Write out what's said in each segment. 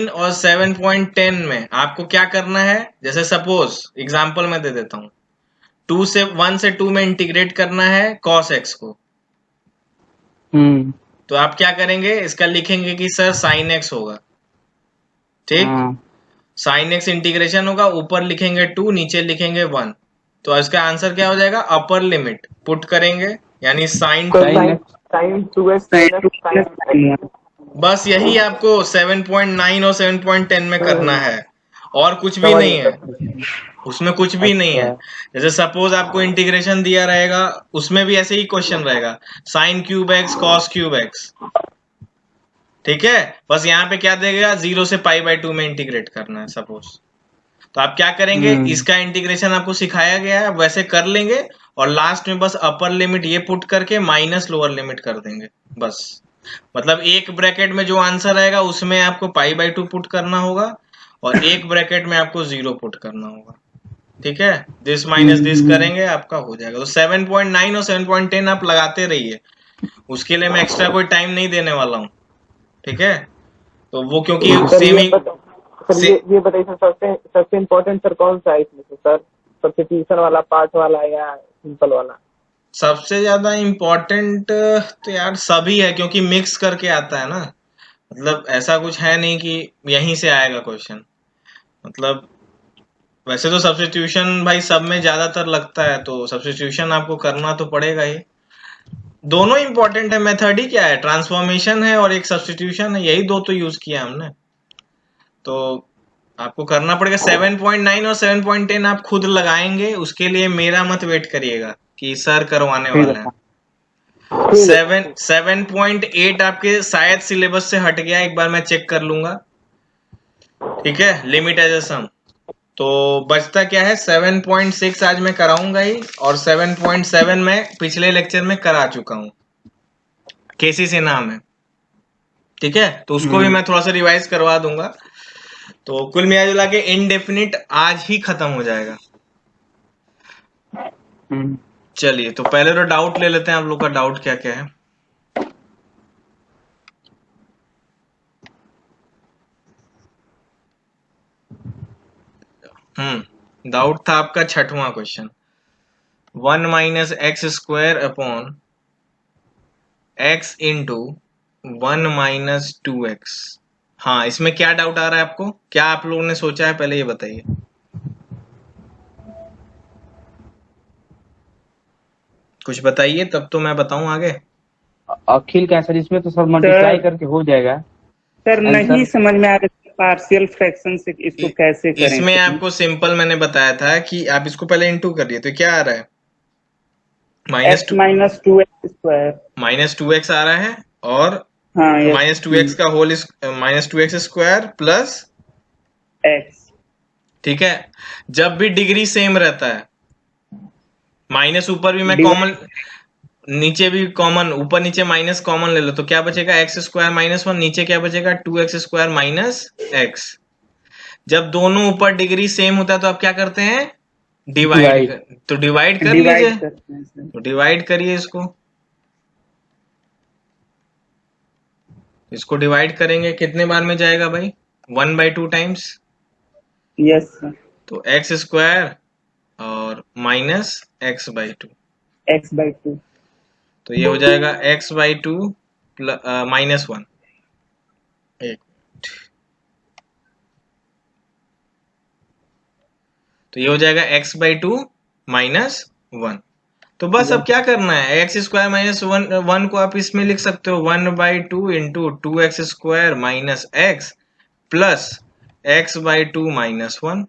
और 7.10 में आपको क्या करना है, जैसे सपोज एग्जांपल में दे देता हूं, 1 से 2 में इंटीग्रेट करना है cos x को। तो आप क्या करेंगे, इसका लिखेंगे कि सर sin x होगा, ठीक। हाँ sin x इंटीग्रेशन होगा, ऊपर लिखेंगे 2, नीचे लिखेंगे 1। तो इसका आंसर क्या हो जाएगा, अपर लिमिट पुट करेंगे, यानी sin तो 2। साइन 2x माइनस साइन बस यही आपको 7.9 और 7.10 में करना है, और कुछ भी समझ नहीं गया है, सर। उसमें कुछ भी नहीं है। अच्छा जैसे सपोज आपको इंटीग्रेशन दिया रहेगा, उसमें भी ऐसे ही क्वेश्चन रहेगा, sine cube x cos cube x, ठीक है। बस यहाँ पे क्या देगा, 0 से पाई बाई 2 में इंटीग्रेट करना है सपोज। तो आप क्या करेंगे, इसका इंटीग्रेशन आपको सिखाया गया है वैसे कर लेंगे, और लास्ट में बस अपर लिमिट ये पुट करके माइनस लोअर लिमिट कर देंगे, बस। मतलब एक ब्रैकेट में जो आंसर आएगा उसमें आपको पाई बाई 2 पुट करना होगा, और एक ब्रैकेट में आपको 0 पुट करना होगा, ठीक है। दिस माइनस दिस करेंगे, आपका हो जाएगा। तो 7.9 और 7.10 आप लगाते रहिए, उसके लिए मैं एक्स्ट्रा कोई टाइम नहीं देने वाला हूँ, ठीक है। तो वो क्योंकि सर सेम ये ही बता सर से, ये बताइए सर, सबसे सबसे इम्पोर्टेंट सर कौन सा है इसमें से सर? सब्स्टिट्यूशन वाला पार्ट वाला या सिंपल वाला? सबसे ज्यादा इम्पोर्टेंट तो यार सभी है, क्योंकि मिक्स करके आता है ना। मतलब ऐसा कुछ है नहीं कि यहीं से आएगा क्वेश्चन। मतलब वैसे तो सब्स्टिट्यूशन भाई सब में ज्यादातर लगता है, तो सब्स्टिट्यूशन आपको करना तो पड़ेगा ही। दोनों इंपॉर्टेंट है, मेथड ही क्या है, ट्रांसफॉर्मेशन है और एक सब्स्टिट्यूशन है, यही दो तो यूज किया हमने। तो आपको करना पड़ेगा। 7.9 और 7.10 आप खुद लगाएंगे, उसके लिए मेरा मत वेट करिएगा कि सर करवाने ठीक वाले हैं। है। 7.8 आपके शायद सिलेबस से हट गया, एक बार मैं चेक कर लूंगा, ठीक है। लिमिट एज अ सम। तो बचता क्या है, 7.6 आज मैं कराऊंगा ही, और 7.7 में पिछले लेक्चर में करा चुका हूं, केसी से नाम है, ठीक है। तो उसको भी मैं थोड़ा सा रिवाइज करवा दूंगा। तो कुल मिला जुला के इनडेफिनिट आज ही खत्म हो जाएगा। चलिए, तो पहले तो डाउट ले लेते हैं, आप लोग का डाउट क्या क्या है। डाउट था आपका 6वां question, 1 minus x square upon x into 1 minus 2x। हाँ, इसमें क्या डाउट आ रहा है आपको, क्या आप लोगों ने सोचा है, पहले ये बताइए। कुछ बताइए, तब तो मैं बताऊं आगे। अखिल का सर इसमें तो सर मल्टीप्लाई सर करके हो जाएगा सर नहीं आंसर। समझ में आ रहा पार्शियल फ्रैक्शन से इसको कैसे करें इसमें सर? आपको सिंपल मैंने बताया था कि आप इसको पहले इंटू करिए, तो क्या आ रहा है, minus x two, minus 2x square. -2x आ रहा है, और हाँ यस। -2x का whole -2x square plus, x. ठीक है। जब भी डिग्री सेम रहता है, माइनस ऊपर भी मैं कॉमन, डिवाइड। नीचे भी कॉमन, ऊपर नीचे माइनस कॉमन ले लो, तो क्या बचेगा, एक्स स्क्वायर -1, नीचे क्या बचेगा, 2x स्क्वायर माइनस एक्स। जब दोनों ऊपर डिग्री सेम होता है तो आप क्या करते हैं, डिवाइड। तो डिवाइड कर लीजिए। डिवाइड करते हैं सर। तो डिवाइड करिए इसको, इसको डिवाइड करेंगे कितने बार में जाएगा भाई, 1/2 टाइम्स। Yes sir. तो एक्स स्क्वायर और माइनस x/2, x/2। तो ये हो जाएगा x/2 -1। एक, तो ये हो जाएगा x/2 -1। तो बस अब क्या करना है, एक्स स्क्वायर -1 को आप इसमें लिख सकते हो 1/2 into 2x² minus x plus x/2 -1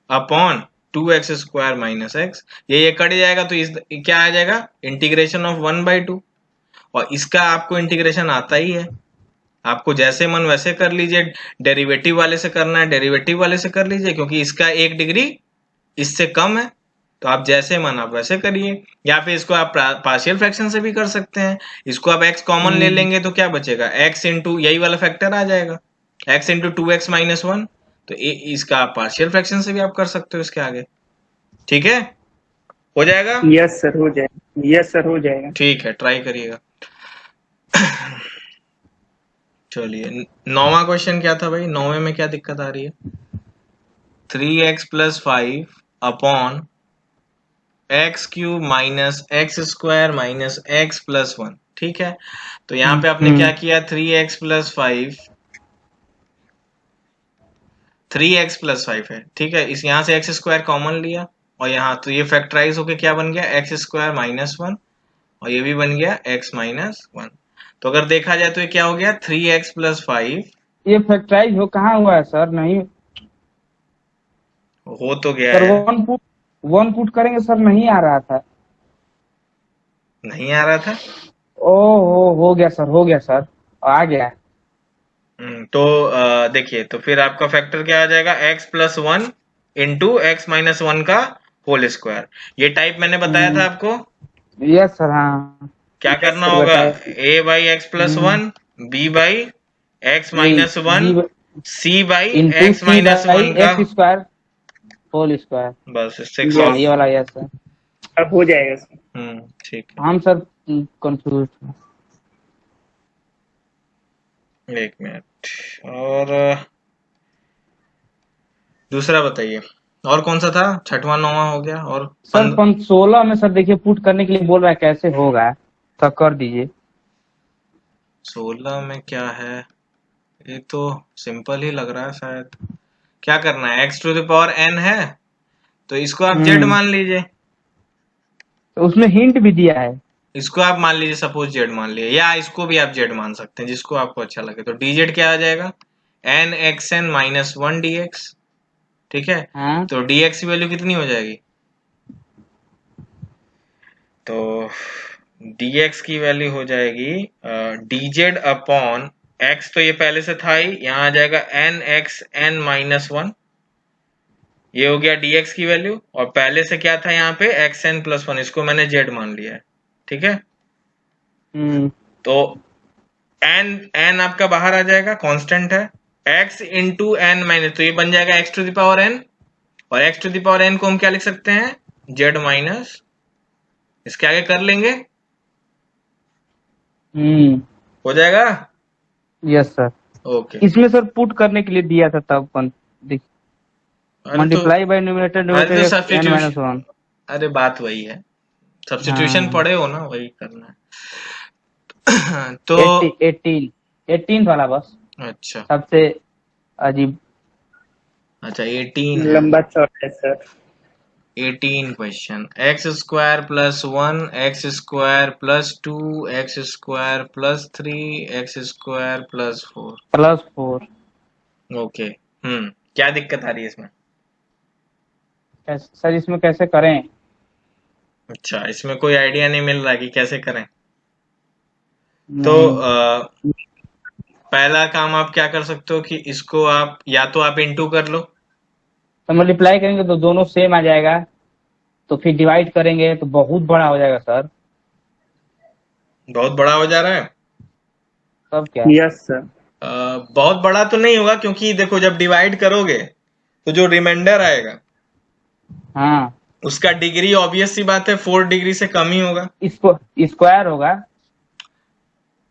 upon 2x² minus x. ये कट जाएगा, तो इस क्या आ जाएगा, इंटीग्रेशन ऑफ 1/2। और इसका आपको इंटीग्रेशन आता ही है, आपको जैसे मन वैसे कर लीजिए, डेरिवेटिव वाले से करना है डेरिवेटिव वाले से कर लीजिए, क्योंकि इसका एक डिग्री इससे कम है। तो आप जैसे मन आप वैसे करिए, या फिर इसको आप पार्शियल फ्रैक्शन से भी कर सकते हैं। इसको आप x कॉमन ले लेंगे तो क्या बचेगा, x इंटू यही वाला फैक्टर आ जाएगा, x इंटू 2x -1। तो इसका आप पार्शियल फ्रैक्शन से भी आप कर सकते हो इसके आगे, ठीक है, हो जाएगा। यस सर हो जाएगा, यस सर हो जाएगा। ठीक है, ट्राई करिएगा। चलिए, 9वां क्वेश्चन क्या था भाई? 9वें में क्या दिक्कत आ रही है? 3x+5 upon x cube minus x square minus x plus 1। ठीक है, तो यहाँ पे आपने क्या किया? 3x+5 है, ठीक है। इस यहाँ से एक्स स्क्वायर कॉमन लिया और यहाँ तो ये फैक्टराइज होके क्या बन गया? एक्स स्क्वायर माइनस 1 और ये भी बन गया एक्स माइनस 1। तो अगर देखा जाए तो ये क्या हो गया? 3x+5 ये फैक्टराइज हो कहाँ हुआ है सर? नहीं हो तो गया सर, है। वन पुट करेंगे सर, नहीं आ रहा था। नहीं आ रहा था? हो गया सर, हो गया सर, आ गया। तो देखिए, तो फिर आपका फैक्टर क्या आ जाएगा? x+1 इंटू एक्स माइनस 1 का होल स्क्वायर। ये टाइप मैंने बताया था आपको। यस सर, हाँ। क्या Yes, करना sir, होगा? बताया। a by x plus 1, b by x minus 1, c by into x c minus by 1 का एक्स स्क्वायर होल स्क्वायर। बस इससे हाँ, सॉल्व। ये वाला यस सर। अब हो जाएगा सर। ठीक है। हम सर कंफ्यूज। एक मिनट। और दूसरा बताइए, और कौन सा था? छठवां 9वां हो गया और सर 16 में सर देखिए पुट करने के लिए बोल रहा है, कैसे होगा? तो कर दीजिए। 16 में क्या है? ये तो सिंपल ही लग रहा है शायद। क्या करना है? x⁴n है, तो इसको आप z मान लीजिए। तो उसमें हिंट भी दिया है। इसको आप मान लीजिए, सपोज z मान लीजिए, या इसको भी आप z मान सकते हैं, जिसको आपको अच्छा लगे। तो dz क्या आ जाएगा? n(xn - 1 dx)। ठीक है, हाँ। तो dx की वैल्यू कितनी हो जाएगी? तो dx की वैल्यू हो जाएगी dz अपॉन x, तो ये पहले से था ही, यहाँ आ जाएगा n(xn - 1)। ये हो गया dx की वैल्यू, और पहले से क्या था यहाँ पे? xn + 1, इसको मैंने z मान लिया है। ठीक है, तो n आपका बाहर आ जाएगा, कांस्टेंट है। x इंटू n माइनस, तो ये बन जाएगा x⁴n, और x⁴n को हम क्या लिख सकते हैं? z माइनस, इसके आगे कर लेंगे, हो जाएगा। Yes sir. ओके। इसमें सर पुट करने के लिए दिया था तब मल्टीप्लाई बाय न्यूमरेटर अरे तो डिवाइडेड n सब्स्टिट्यूशन, - 1। अरे बात वही है, सब्स्टिट्यूशन हाँ। पढ़े हो ना, वही करना है। तो 18 वाला बस अच्छा, सबसे अजीब। अच्छा 18 है। लंबा चौड़ा है sir. 18 question. x² + 1 x² + 2 x² + 3 x² + 4। +4। Okay. क्या दिक्कत आ रही है इसमें? सर इसमें कैसे करें? अच्छा, इसमें कोई आइडिया नहीं मिल रहा कि कैसे करें। तो नहीं। पहला काम आप क्या कर सकते हो कि इसको आप या तो आप इंटू कर लो। तो मल्टीप्लाई करेंगे तो दोनों सेम आ जाएगा, तो फिर डिवाइड करेंगे तो बहुत बड़ा हो जाएगा सर। बहुत बड़ा हो जा रहा है? तब क्या? Yes sir. बहुत बड़ा तो नहीं होगा, क्योंकि देखो जब डिवाइड करोगे तो जो रिमाइंडर आएगा हाँ, उसका डिग्री ऑब्वियस सी बात है 4 डिग्री से कम ही होगा। इसको स्क्वायर होगा।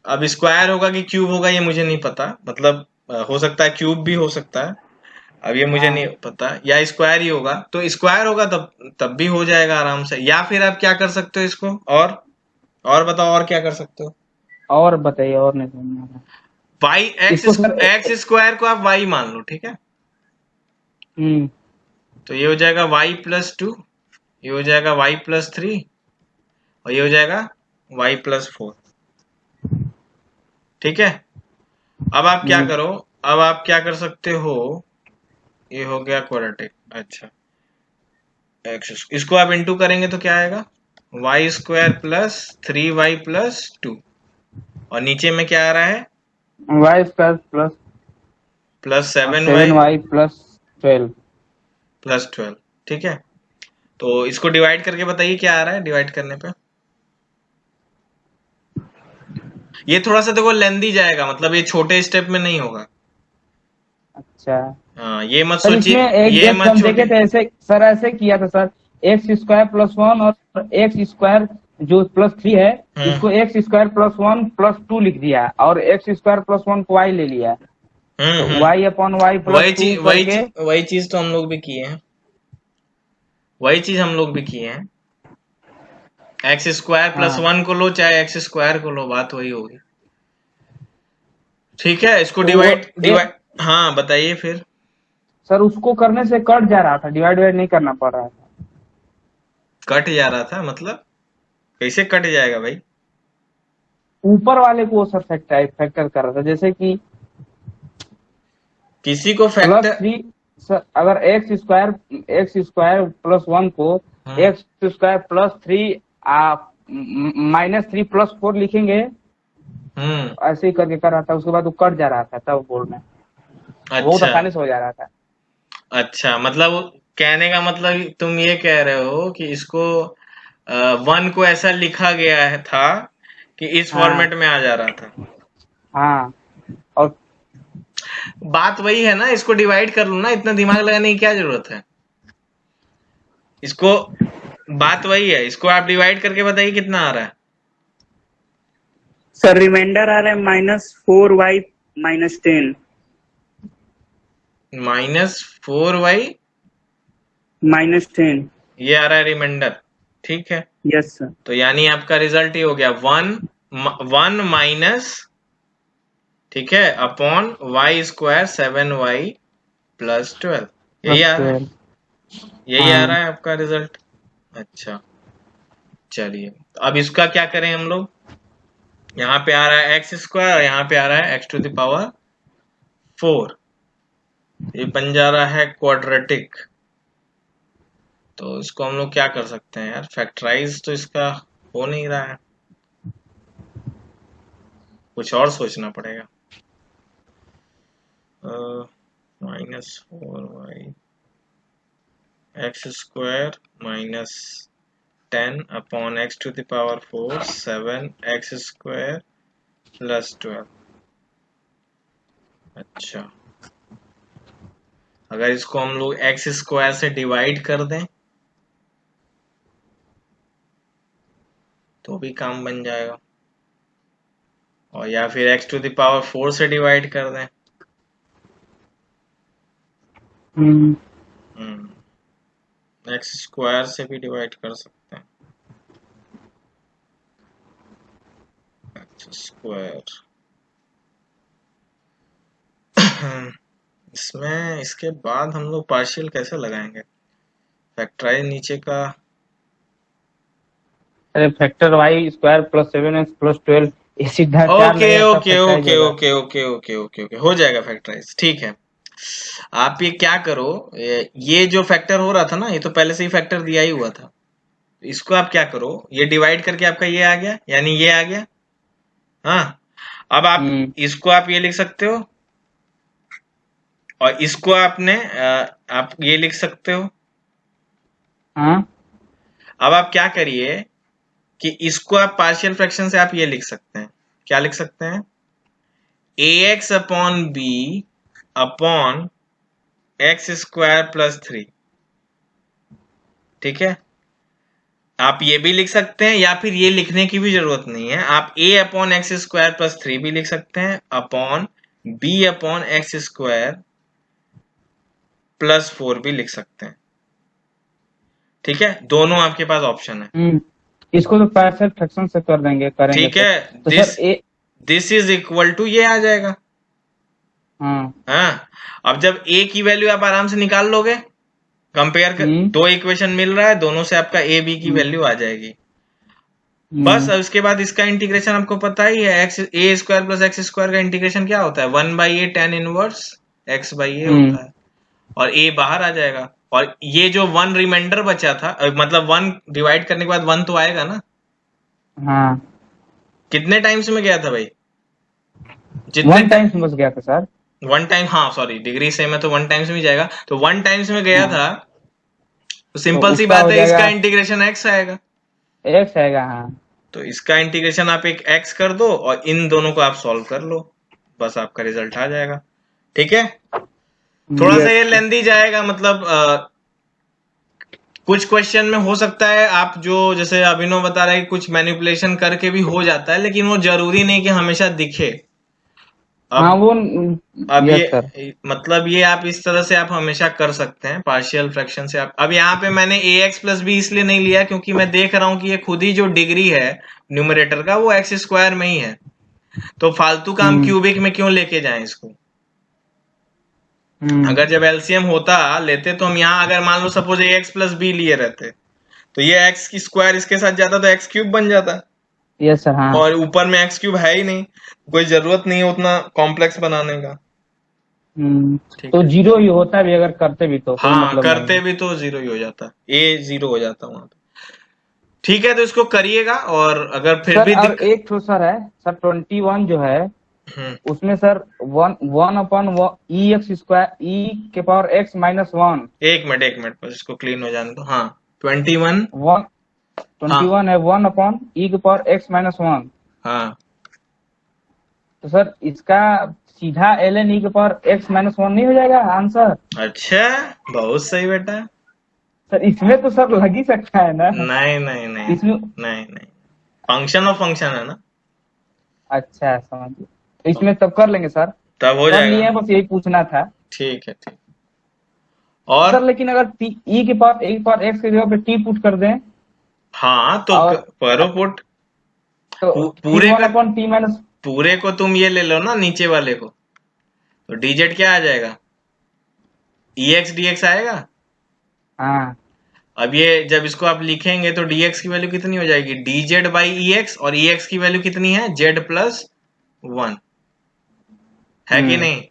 अब स्क्वायर होगा कि क्यूब होगा ये मुझे नहीं पता, मतलब हो सकता है क्यूब भी हो सकता है, अब ये मुझे नहीं पता, या स्क्वायर ही होगा। तो स्क्वायर होगा तब भी हो जाएगा आराम से। या फिर आप क्या कर सकते हो इसको, और बताओ, और क्या कर सकते हो? और बताइए, और नहीं समझ में आ वाई इसको सर। एक्स स्क्वायर को आप वाई मान लो, ठीक है। तो ये हो जाएगा y+2, ये हो जाएगा y+3, और ये हो जाएगा y+4। ठीक है, अब आप क्या करो, अब आप क्या कर सकते हो, ये हो गया क्वाड्रेटिक। अच्छा, इसको आप इंटू करेंगे तो क्या आएगा? y² + 3y+2, और नीचे में क्या आ रहा है? y² + 7y 7y + 12। +12। ठीक है, तो इसको डिवाइड करके बताइए क्या आ रहा है डिवाइड करने पे। ये थोड़ा सा देखो लेंदी जाएगा, मतलब ये छोटे स्टेप में नहीं होगा। अच्छा हाँ, ये मत सर, सोचिए, इसमें एक ये जस्ट मत हम छोटे। देखे थे, ऐसे सर ऐसे किया था सर, x² + 1 और x² जो प्लस 3 है हम्म इसको एक्स स्क्वायर प्लस 1 प्लस 2 लिख दिया और एक्स स्क्वायर प्लस 1 को वाई ले लिया, तो हम्म। वाई अपॉन वाई प्लस 2 करके वही चीज तो हम लोग भी किए हैं, वही चीज हम लोग भी किए हैं। एक्स स्क्वायर प्लस हाँ 1 को लो चाहे एक्स स्क्वायर को लो, बात वही होगी। ठीक है, इसको तो वो डिवाइड डिवाइड, हाँ बताइए फिर। सर उसको करने से कट जा रहा था, डिवाइड वाइड नहीं करना पड़ रहा था। कट जा रहा था मतलब कैसे कट जाएगा भाई? ऊपर वाले को सर फैक्टर कर रहा था, जैसे कि किसी को प्लस फैक्टर 3। सर अगर एक्स स्क्वायर प्लस 1 को x square plus 3 minus 3 plus 4 लिखेंगे, ऐसे ही करके कर रहा था, उसके बाद वो कट जा रहा था, तब बोल रहे हैं बहुत अच्छा आसानी से हो जा रहा था। अच्छा, मतलब कहने का मतलब तुम ये कह रहे हो कि इसको 1 को ऐसा लिखा गया है था कि इस हाँ फॉर्मेट में आ जा रहा था। हाँ। और बात वही है ना, इसको डिवाइड कर लो ना, इतना दिमाग लगाने की क्या जरूरत है इसको। बात वही है, इसको आप डिवाइड करके बताइए कितना आ रहा है। सर रिमाइंडर आ रहा है -4y -10 -4y -10। ये आ रहा है रिमाइंडर, ठीक है। Yes sir. तो यानी आपका रिजल्ट ही हो गया 1 माइनस, ठीक है, upon Y square 7y plus 12, यही प्लस आ रहा है, 12। यही आ हाँ रहा है आपका रिजल्ट। अच्छा चलिए, तो अब इसका क्या करें हम लोग। यहाँ पे आ रहा है एक्स स्क्वायर और यहाँ पे आ रहा है एक्स टू द पावर 4, ये बन जा रहा है क्वाड्रेटिक। तो इसको हम लोग क्या कर सकते हैं यार, फैक्टराइज तो इसका हो नहीं रहा है, कुछ और सोचना पड़ेगा। -4y x square minus 10 upon x to the power 4 7 x square plus 12। अच्छा, अगर इसको हम लोग एक्स स्क्वायर से डिवाइड कर दें तो भी काम बन जाएगा, और या फिर एक्स टू द पावर 4 से डिवाइड कर दें। एक्स स्क्वायर से भी डिवाइड कर सकते हैं, एक्स स्क्वायर। इसमें इसके बाद हम लोग पार्शियल कैसे लगाएंगे, फैक्टराइज नीचे का। अरे factor y square plus 7x plus 12, ये सीधा 4 ओके लगेगा तब ओके फैक्टराइज ओके होगा। Okay okay okay okay okay, हो जाएगा फैक्टराइज, ठीक है। आप ये क्या करो, ये जो फैक्टर हो रहा था ना, ये तो पहले से ही फैक्टर दिया ही हुआ था। इसको आप क्या करो, ये डिवाइड करके आपका ये आ गया, यानी ये आ गया। हाँ, अब आप इसको आप ये लिख सकते हो और इसको आपने आप ये लिख सकते हो। हाँ अब आप क्या करिए कि इसको आप पार्शियल फ्रैक्शन से आप ये लिख सकते हैं, क्या लिख सकते हैं, ax upon b upon x square plus 3, ठीक है। आप ये भी लिख सकते हैं या फिर ये लिखने की भी जरूरत नहीं है, आप a upon x square plus 3 भी लिख सकते हैं upon b upon x square plus 4 भी लिख सकते हैं, ठीक है। दोनों आपके पास ऑप्शन है, इसको तो पार्शियल फ्रैक्शन से कर देंगे, करेंगे ठीक है। तो sir this is equal to ये आ जाएगा। हाँ, अब जब a की वैल्यू आप आराम से निकाल लोगे, कंपेयर कर, दो इक्वेशन मिल रहा है, दोनों से आपका a b की वैल्यू आ जाएगी। बस अब इसके बाद इसका इंटीग्रेशन आपको पता ही है, x a square plus x square का इंटीग्रेशन क्या होता है, 1/a tan inverse x by a होता है, और a बाहर आ जाएगा। और ये जो 1 रिमाइंडर बचा था, मतलब 1 डिवाइड करने के बाद 1 तो आएगा ना। हाँ कितने टाइम्स में गया था भाई, जितने 1 टाइम्स में बस गया था सर, 1 टाइम, हाँ सॉरी, डिग्री सेम है तो 1 टाइम्स में जाएगा, तो 1 टाइम्स में गया था, तो सिंपल सी बात है, इसका इंटीग्रेशन x आएगा, x आएगा। हाँ, तो इसका इंटीग्रेशन आप एक x कर दो और इन दोनों को आप सॉल्व कर लो, बस आपका रिजल्ट आ जाएगा, ठीक है। थोड़ा सा ये लेंदी जाएगा, मतलब कुछ क्वेश्चन में हो सकता है आप जो जैसे अभिनव बता रहा है कि कुछ मैनिपुलेशन करके भी हो जाता है, लेकिन वो जरूरी नहीं कि हमेशा दिखे। हाँ अब वो अब यस सर। ये मतलब ये आप इस तरह से आप हमेशा कर सकते हैं पार्शियल फ्रैक्शन से। आप अब यहाँ पे मैंने ए एक्स प्लस बी इसलिए नहीं लिया क्योंकि मैं देख रहा हूँ कि ये खुद ही जो डिग्री है न्यूमरेटर का वो एक्स स्क्वायर में ही है, तो फालतू का हम हम्म क्यूबिक में क्यों लेके जाएं इसको। हम्म अगर जब एलसीएम होता लेते तो हम यहाँ अगर मान लो सपोज ए एक्स प्लस बी लिए रहते तो ये एक्स की स्क्वायर इसके साथ जाता तो एक्स क्यूब बन जाता, यस सर। हाँ और ऊपर में एक्स क्यूब है ही नहीं, कोई जरूरत नहीं है उतना कॉम्प्लेक्स बनाने का। ठीक तो है, जीरो ही होता भी अगर करते भी तो कोई हाँ मतलब नहीं करते है। भी तो जीरो ही हो जाता, ए जीरो हो जाता वहां पे। ठीक है, तो इसको करिएगा और अगर फिर सर भी और एक ठो सर है सर 21 जो है हम्म, उसमें सर वन वन अपॉन ई एक्स स्क्वायर ई के पावर एक्स माइनस वन। एक मिनट बस इसको क्लीन हो जाने दो। हाँ 21। वन हाँ 21 है वन अपॉन ई के पावर एक्स माइनस वन। हाँ तो सर इसका सीधा एल एन ई के पावर एक्स माइनस वन नहीं हो जाएगा आंसर? अच्छा, बहुत सही बेटा। सर इसमें तो सर लग ही सकता है ना। नहीं नहीं नहीं इसमें नहीं नहीं, फंक्शन ऑफ फंक्शन है ना, अच्छा समझ गए। तो इसमें तब कर लेंगे सर। तब हो कर जाएगा। लिए हैं, बस यही पूछना था। ठीक है ठीक। और सर लेकिन अगर ई के पावर एक्स की जगह पे टी पुट कर दें हाँ तो और करो पुट। तो फिर पूरे वन का अपॉन टी माइनस। पूरे को तुम ये ले लो ना नीचे वाले को, तो डीजेड क्या आ जाएगा, ई एक्स डी एक्स आएगा। हाँ अब ये जब इसको आप लिखेंगे तो dx की वैल्यू कितनी हो जाएगी, dz बाई ई एक्स, और ex की वैल्यू कितनी है, z प्लस वन, है कि नहीं।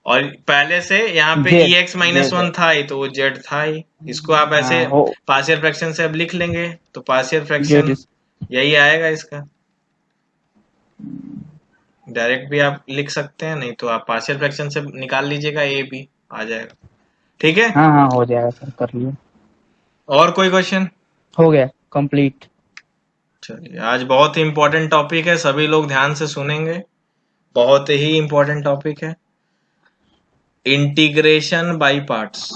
और पहले से यहाँ पे Z ex minus Z one था ही, तो वो z था ही। इसको आप ऐसे हाँ हो पार्शियल फ्रैक्शन से अब लिख लेंगे, तो पार्शियल जेड फ्रैक्शन यही आएगा इसका। डायरेक्ट भी आप लिख सकते हैं, नहीं तो आप पार्शियल फ्रैक्शन से निकाल लीजिएगा, ए बी आ जाएगा। ठीक है, हाँ हाँ हो जाएगा सर, कर लिए। और कोई क्वेश्चन। हो गया कंप्लीट। चलिए, आज बहुत ही इंपॉर्टेंट टॉपिक है, सभी लोग ध्यान से सुनेंगे, बहुत ही इंपॉर्टेंट टॉपिक है, integration by parts.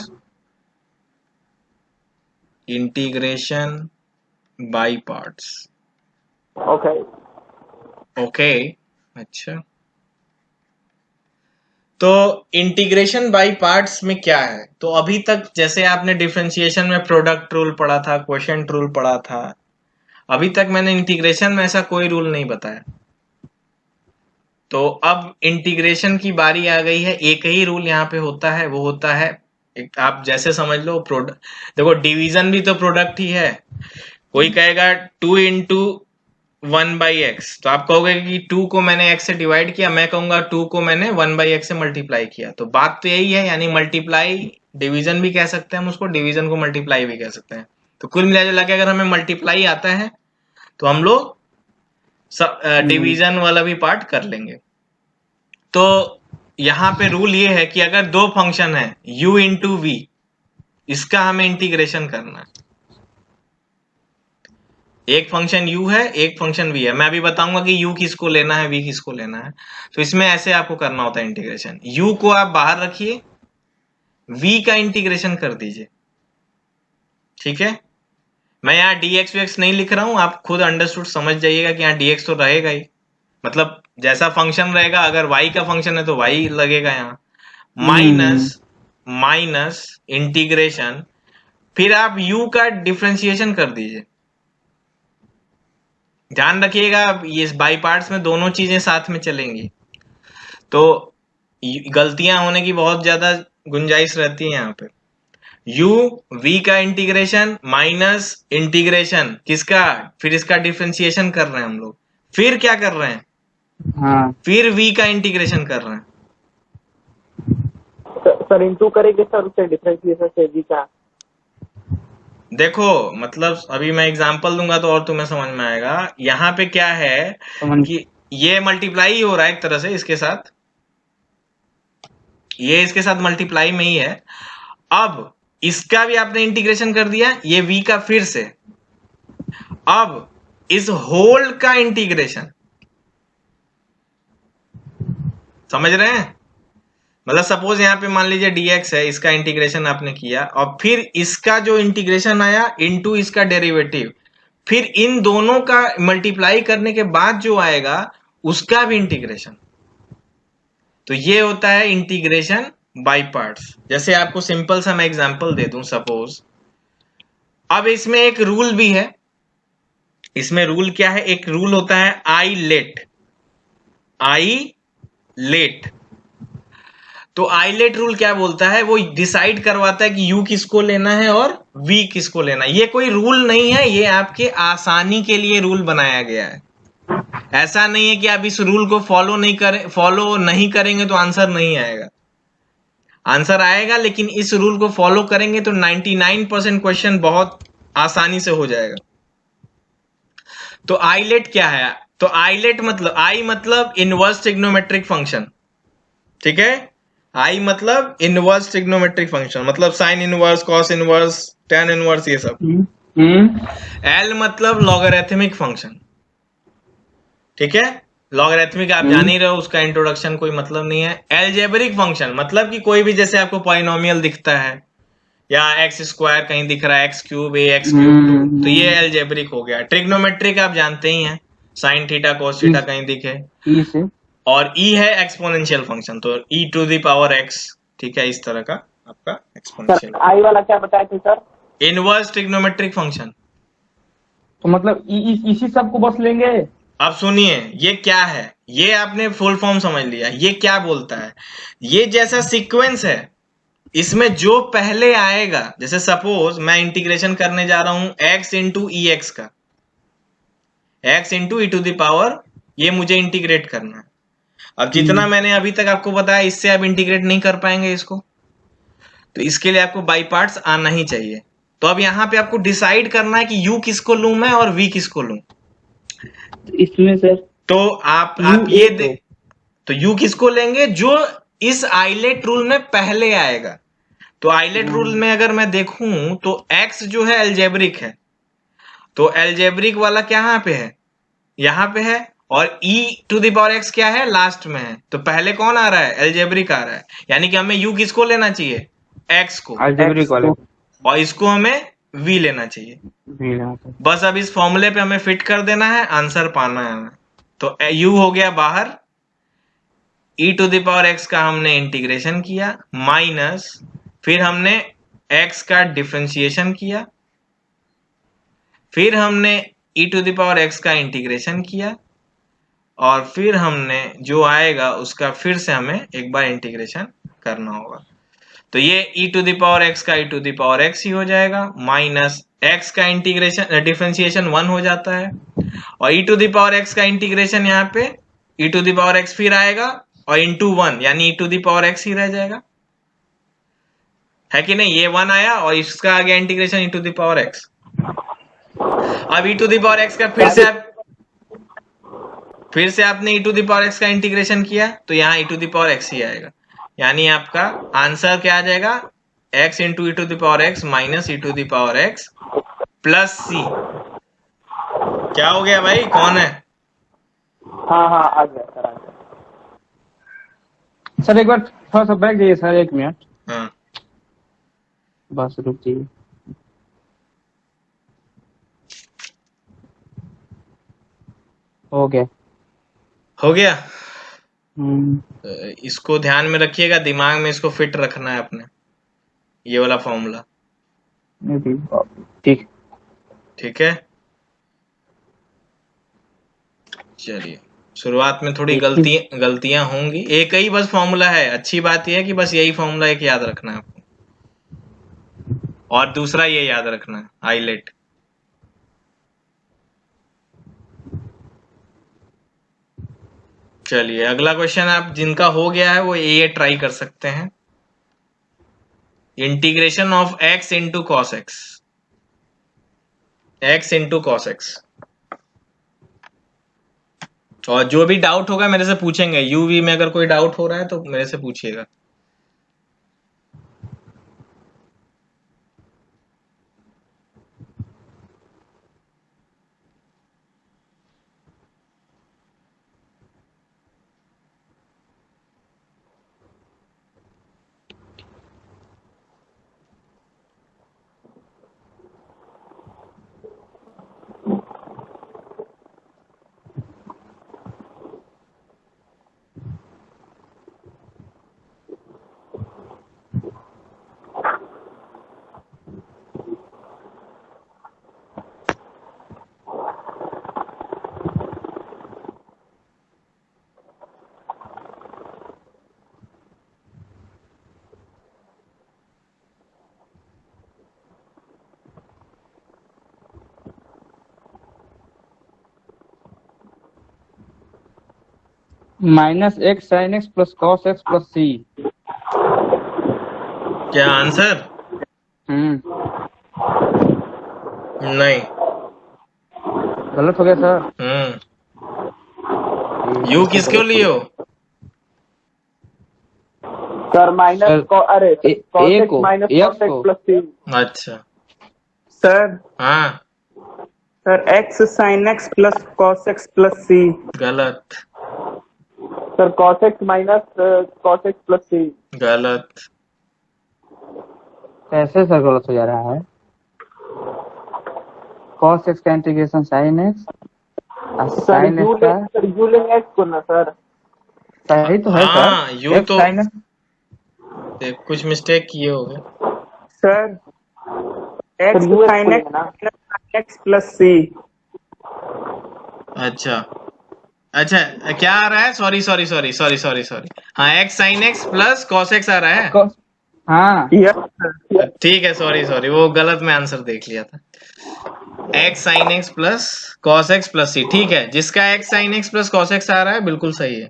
Integration by parts, okay. Okay. अच्छा, तो इंटीग्रेशन बाय पार्ट्स में क्या है, तो अभी तक जैसे आपने डिफरेंशिएशन में प्रोडक्ट रूल पढ़ा था, क्वोशिएंट रूल पढ़ा था, अभी तक मैंने इंटीग्रेशन में ऐसा कोई रूल नहीं बताया। तो अब इंटीग्रेशन की बारी आ गई है, एक ही रूल यहाँ पे होता है, वो होता है एक, आप जैसे समझ लो प्रोडक्ट, देखो डिवीजन भी तो प्रोडक्ट ही है। कोई कहेगा 2 × 1/x, तो आप कहोगे कि 2 को मैंने x से डिवाइड किया, मैं कहूंगा 2 को मैंने 1/x से मल्टीप्लाई किया, तो बात तो यही है, यानी मल्टीप्लाई डिवीजन भी कह सकते हैं हम उसको, डिवीजन को मल्टीप्लाई भी कह सकते हैं। तो कुल मिला के अगर हमें मल्टीप्लाई आता है तो हम लोग डिवीजन वाला भी पार्ट कर लेंगे। तो यहाँ पे रूल ये है कि अगर दो फंक्शन है u इंटू वी, इसका हमें इंटीग्रेशन करना है। एक फंक्शन u है, एक फंक्शन v है, मैं अभी बताऊंगा कि u किसको लेना है, v किसको लेना है। तो इसमें ऐसे आपको करना होता है इंटीग्रेशन, u को आप बाहर रखिए, v का इंटीग्रेशन कर दीजिए। ठीक है, मैं यहाँ dx vx नहीं लिख रहा हूं, आप खुद अंडरस्टूड समझ जाइएगा कि यहाँ dx तो रहेगा ही, मतलब जैसा फंक्शन रहेगा, अगर y का फंक्शन है तो y लगेगा यहाँ, माइनस इंटीग्रेशन, फिर आप u का डिफरेंशिएशन कर दीजिए। ध्यान रखिएगा, ये बाई पार्ट्स में दोनों चीजें साथ में चलेंगी, तो गलतियां होने की बहुत ज्यादा गुंजाइश रहती है यहाँ पे। u v का इंटीग्रेशन माइनस इंटीग्रेशन किसका, फिर इसका डिफरेंशिएशन कर रहे हैं हम लोग, फिर क्या कर रहे हैं, हाँ फिर v का इंटीग्रेशन कर रहे हैं। सर इंटू करेंगे सर उससे डिफरेंशिएशन से जी का। देखो मतलब अभी मैं एग्जांपल दूंगा तो और तुम्हें समझ में आएगा। यहाँ पे क्या है समझ। कि ये मल्टीप्लाई ही हो रहा है एक तरह से इसके साथ, ये इसके साथ मल्टीप्लाई में ही है। अब इसका भी आपने इंटीग्रेशन कर दिया, ये v का फिर से, अब इस होल का इंटीग्रेशन, समझ रहे हैं, मतलब सपोज यहाँ पे मान लीजिए dx है, इसका इंटीग्रेशन आपने किया और फिर इसका जो इंटीग्रेशन आया इनटू इसका डेरिवेटिव, फिर इन दोनों का मल्टीप्लाई करने के बाद जो आएगा उसका भी इंटीग्रेशन। तो ये होता है इंटीग्रेशन बाय पार्ट्स। जैसे आपको सिंपल सा मैं एग्जांपल दे दूं, सपोज अब इसमें एक रूल भी है। इसमें रूल क्या है? एक रूल होता है आई लेट। तो आइलेट रूल क्या बोलता है? वो डिसाइड करवाता है कि यू किसको लेना है और वी किसको लेना है। ये कोई रूल नहीं है, ये आपके आसानी के लिए रूल बनाया गया है। ऐसा नहीं है कि आप इस रूल को फॉलो नहीं करेंगे तो आंसर नहीं आएगा। आंसर आएगा, लेकिन इस रूल को फॉलो करेंगे तो 99% क्वेश्चन बहुत आसानी से हो जाएगा। तो आइलेट क्या है? तो आइलेट मतलब आई मतलब इनवर्स ट्रिग्नोमेट्रिक फंक्शन, ठीक है। आई मतलब इनवर्स ट्रिग्नोमेट्रिक फंक्शन, मतलब sine inverse, cos inverse, tan inverse, ये सब। एल मतलब लॉगरिथमिक फंक्शन, ठीक है। लॉगरिथमिक आप जान ही रहे हो, उसका इंट्रोडक्शन कोई मतलब नहीं है। एलजेब्रिक फंक्शन मतलब कि कोई भी, जैसे आपको पॉलिनोमियल दिखता है या एक्स स्क्वायर कहीं दिख रहा है, एक्स क्यूब ए एक्स क्यूब 2, तो ये एलजेब्रिक हो गया। ट्रिग्नोमेट्रिक आप जानते ही हैं, साइन थीटा कॉस थीटा कहीं दिखे। और ई है एक्सपोनेंशियल फंक्शन, तो ई टू द पावर एक्स, ठीक है, इस तरह का आपका एक्सपोनेंशियल। सर आई वाला क्या बताए थे सर? Inverse trigonometric function. तो मतलब इसी सब को बस लेंगे। अब सुनिए, ये क्या है? ये आपने फुल फॉर्म समझ लिया, ये क्या बोलता है? ये जैसा सीक्वेंस है, इसमें जो पहले आएगा, जैसे सपोज मैं इंटीग्रेशन करने जा रहा हूं x इंटू ई एक्स का, x into e to the power, ये मुझे इंटीग्रेट करना है। अब जितना मैंने अभी तक आपको बताया, इससे आप इंटीग्रेट नहीं कर पाएंगे इसको, तो इसके लिए आपको बाई पार्ट्स आना ही चाहिए। तो अब यहां पे आपको डिसाइड करना है कि u किसको लूं मैं और v किसको लूं। इसमें सर तो आप ये तो u किसको लेंगे? जो इस आइलेट रूल में पहले आएगा। तो आइलेट रूल में अगर मैं देखूं तो x जो है एल्जेब्रिक है, तो एल्जेब्रिक वाला कहां पे है? यहां पे है। और e to the power x क्या है? लास्ट में है। तो पहले कौन आ रहा है? एल्जेब्रिक आ रहा है। यानी कि हमें u किसको लेना चाहिए? x को। अलजेब्रिक वाले और इसको हमें v लेना चाहिए। बस अब इस फॉर्मूले पे हमें फिट कर देना है, आंसर पाना है हमें। तो u हो गया बाहर, e to the power x का हमने इंटीग्रेशन किया, माइनस फिर हमने x का डिफरेंशिएशन किया, फिर हमने e to the power x का इंटीग्रेशन किया, और फिर हमने जो आएगा उसका फिर से हमें एक बार इंटीग्रेशन करना होगा। तो ये e to the power x का e to the power x ही हो जाएगा, माइनस x का इंटीग्रेशन डिफरेंशिएशन 1 हो जाता है, और e to the power x का इंटीग्रेशन यहाँ पे e to the power x फिर आएगा और इंटू 1, यानी e to the power x ही रह जाएगा, है कि नहीं। ये 1 आया और इसका आ गया integration e to the power x। अब e to the power x का फिर से आपने e to the power x का इंटीग्रेशन किया, तो यहाँ e to the power x ही आएगा। यानी आपका आंसर क्या आ जाएगा? x into e to the power x minus e to the power x plus c. क्या हो गया भाई? कौन है? हाँ हाँ आ गया सर, आ गया। सर एक बार थोड़ा सा बैठ जाइए सर, 1 मिनट हाँ, बस रुक जाइए। हो गया। हो गया। हम्म। इसको ध्यान में रखिएगा, दिमाग में इसको फिट रखना है अपने, ये वाला फॉर्मूला, ठीक। ठीक है। चलिए, शुरुआत में थोड़ी गलतियां होंगी, एक ही बस फॉर्मूला है। अच्छी बात यह है कि बस यही फॉर्मूला एक याद रखना है आपको, और दूसरा ये याद रखना है, आइलेट। चलिए, अगला क्वेश्चन आप जिनका हो गया है वो ये ट्राई कर सकते हैं। Integration of x into cos x, x into cos x. और जो भी डाउट होगा मेरे से पूछेंगे, यूवी में अगर कोई डाउट हो रहा है तो मेरे से पूछिएगा। Minus x sine x plus cos x plus c. क्या आंसर? नहीं, गलत हो गया सर। यू किसके लिए हो? सर माइनस अरे cos ए x को माइनस एक्स cos x को प्लस सी। अच्छा, सर हाँ, sir x sin x plus cos x plus c. गलत, sir cos x minus cos x plus c. गलत। कैसे सर गलत हो जा रहा है? कॉस एक्स का इंटीग्रेशन साइन एक्स और सर साइन यू एक्स का सर यू लेंगे x को ना सर। सही तो है हाँ, सर। यू एक्स तो साइन एक्स कुछ मिस्टेक किए होगे। Sir x sir u as sin को x लेंगे ना। sin x plus c. अच्छा, अच्छा, क्या आ रहा है? Sorry, sorry, sorry, sorry, sorry, sorry. हाँ, x sine x plus cos x आ रहा है। हाँ यस सर। ठीक है, सॉरी, सॉरी, वो गलत मैं आंसर देख लिया था। X sine x plus cos x plus c, ठीक है। जिसका x sine x plus cos x आ रहा है बिल्कुल सही है।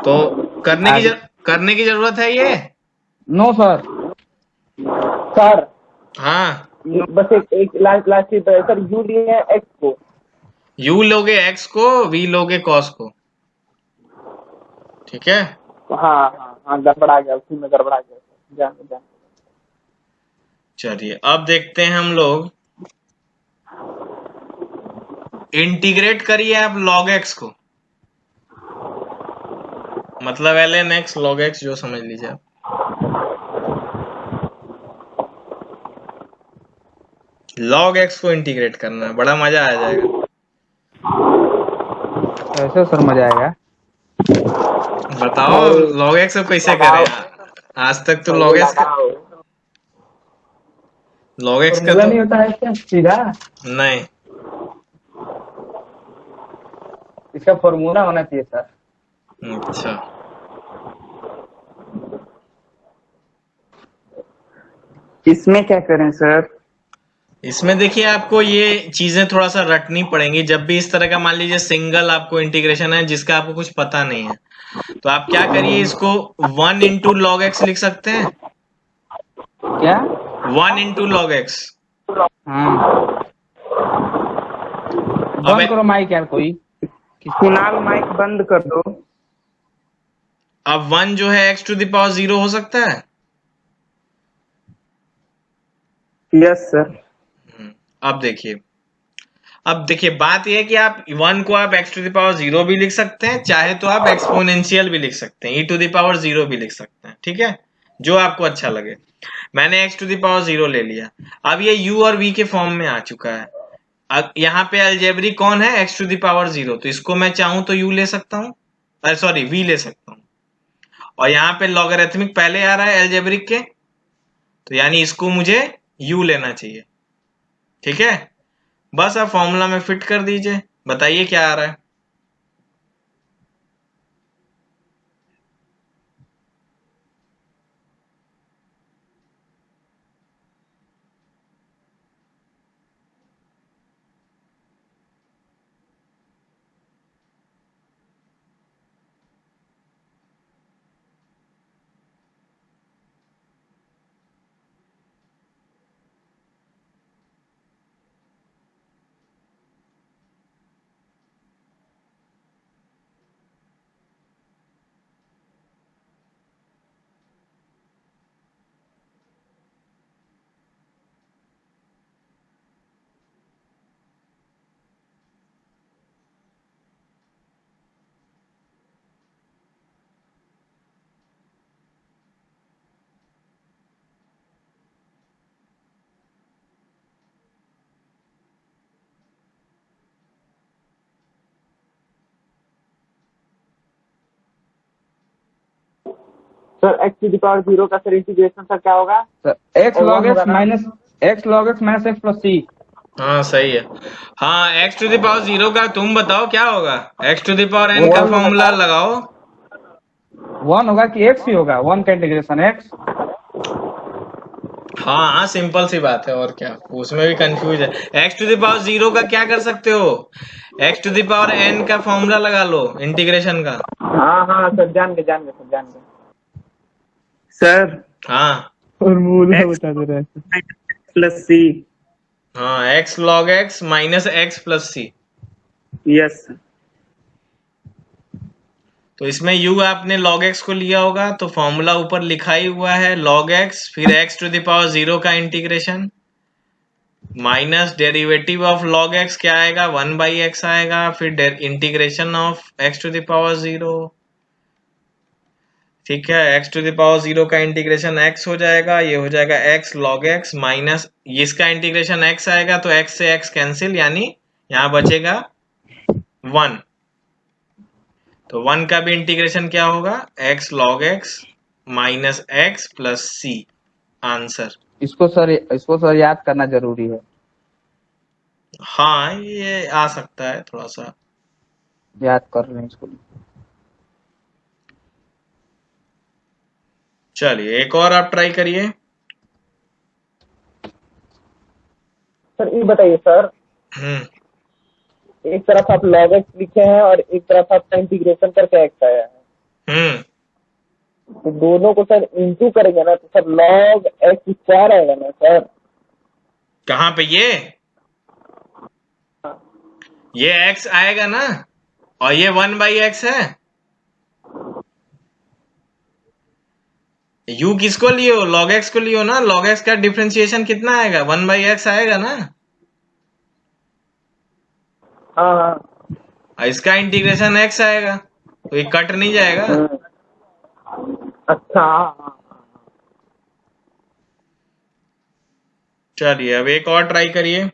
तो करने की जरूरत है ये? No sir. सर हाँ, बस एक लास्ट चीज है सर, यू लिए हैं x को। यू लोगे एक्स को, वी लोगे कॉस को, ठीक है। हाँ हाँ हाँ, गड़बड़ा गया, उसी में गड़बड़ा गया सर। जान चलिए, अब देखते हैं हम लोग। इंटीग्रेट करिए आप log x को, मतलब ln x log x, जो समझ लीजिए आप। log x को इंटीग्रेट करना है, बड़ा मजा आ जाएगा। कैसे सर मजा आएगा? बताओ log x को कैसे करें? आज तक तो log x का फॉर्मूला तो नहीं होता है क्या सीधा? नहीं। इसका फॉर्मूला होना चाहिए सर। अच्छा, इसमें क्या करें सर? इसमें देखिए, आपको ये चीजें थोड़ा सा रटनी पड़ेंगी। जब भी इस तरह का, मान लीजिए सिंगल आपको इंटीग्रेशन है जिसका आपको कुछ पता नहीं है, तो आप क्या करिए, इसको 1 इंटू लॉग एक्स लिख सकते हैं। क्या? 1 इंटू लॉग एक्स। हाँ, बंद करो माइक यार कोई। कुणाल माइक बंद कर दो। अब 1 जो है x टू द पावर 0 हो सकता है। Yes sir. अब देखिए बात यह है कि आप 1 को आप x टू द पावर 0 भी लिख सकते हैं, चाहे तो आप एक्सपोनेंशियल भी लिख सकते हैं, e टू द पावर 0 भी लिख सकते हैं, ठीक है, जो आपको अच्छा लगे। मैंने x टू द पावर 0 ले लिया। अब ये u और v के फॉर्म में आ चुका है। अब यहाँ पे अलजेब्रिक कौन है? x टू द पावर 0, तो इसको मैं चाहूं तो u ले सकता हूं, सॉरी v ले सकता हूं। और यहाँ पे लॉगरिथमिक पहले आ रहा है अलजेब्रिक के, तो यानी इसको मुझे u लेना चाहिए, ठीक है। बस आप फॉर्मूला में फिट कर दीजिए, बताइए क्या आ रहा है। Sir x to the power 0 का सर इंटीग्रेशन सर क्या होगा? Sir x log x minus x minus plus c. हाँ, सही है। हाँ, x टू द पावर 0 का तुम बताओ क्या होगा? x to the power n का फॉर्मूला लगाओ। 1 होगा कि x ही होगा? 1 का इंटीग्रेशन x। हाँ हाँ, सिंपल सी बात है, और क्या उसमें भी कंफ्यूज है। x टू द पावर 0 का क्या कर सकते हो? x to the power n का फॉर्मूला लगा लो इंटीग्रेशन का। हाँ हाँ सर, जान गए सर, जान गए। सर हाँ फॉर्मूला x बता दे रहा है। Plus c. हाँ, x log x minus x plus c. Yes. तो इसमें u आपने log x को लिया होगा, तो फॉर्मूला ऊपर लिखा ही हुआ है log x, फिर x टू द पावर 0 का integration minus derivative of log x क्या आएगा, 1/x आएगा, फिर integration of x to the power 0। ठीक है, x टू द पावर 0 का इंटीग्रेशन x हो जाएगा, ये हो जाएगा x log x माइनस इसका इंटीग्रेशन x आएगा, तो x से x कैंसिल, यानी यहाँ बचेगा 1। तो 1 का भी इंटीग्रेशन क्या होगा, x log x minus x plus c. Answer. इसको सर याद करना जरूरी है। हाँ, ये आ सकता है थोड़ा सा। याद कर रहे हैं इसको। चलिए एक और आप ट्राई करिए। सर ये बताइए सर, एक तरफ आप log x लिखे हैं और एक तरफ आपका इंटीग्रेशन करके x आया है, तो दोनों को सर इंटू करेंगे ना, तो सर log x स्क्वायर आएगा ना सर। कहाँ पे ये x आएगा ना, और ये 1/x है। u किसको लियो, log x को लियो ना, log x का डिफरेंशिएशन कितना आएगा, 1/x आएगा ना। हाँ हाँ। और इसका इंटीग्रेशन x आएगा, तो ये कट नहीं जाएगा। अच्छा हाँ हाँ। चलिए अब एक और ट्राई करिए।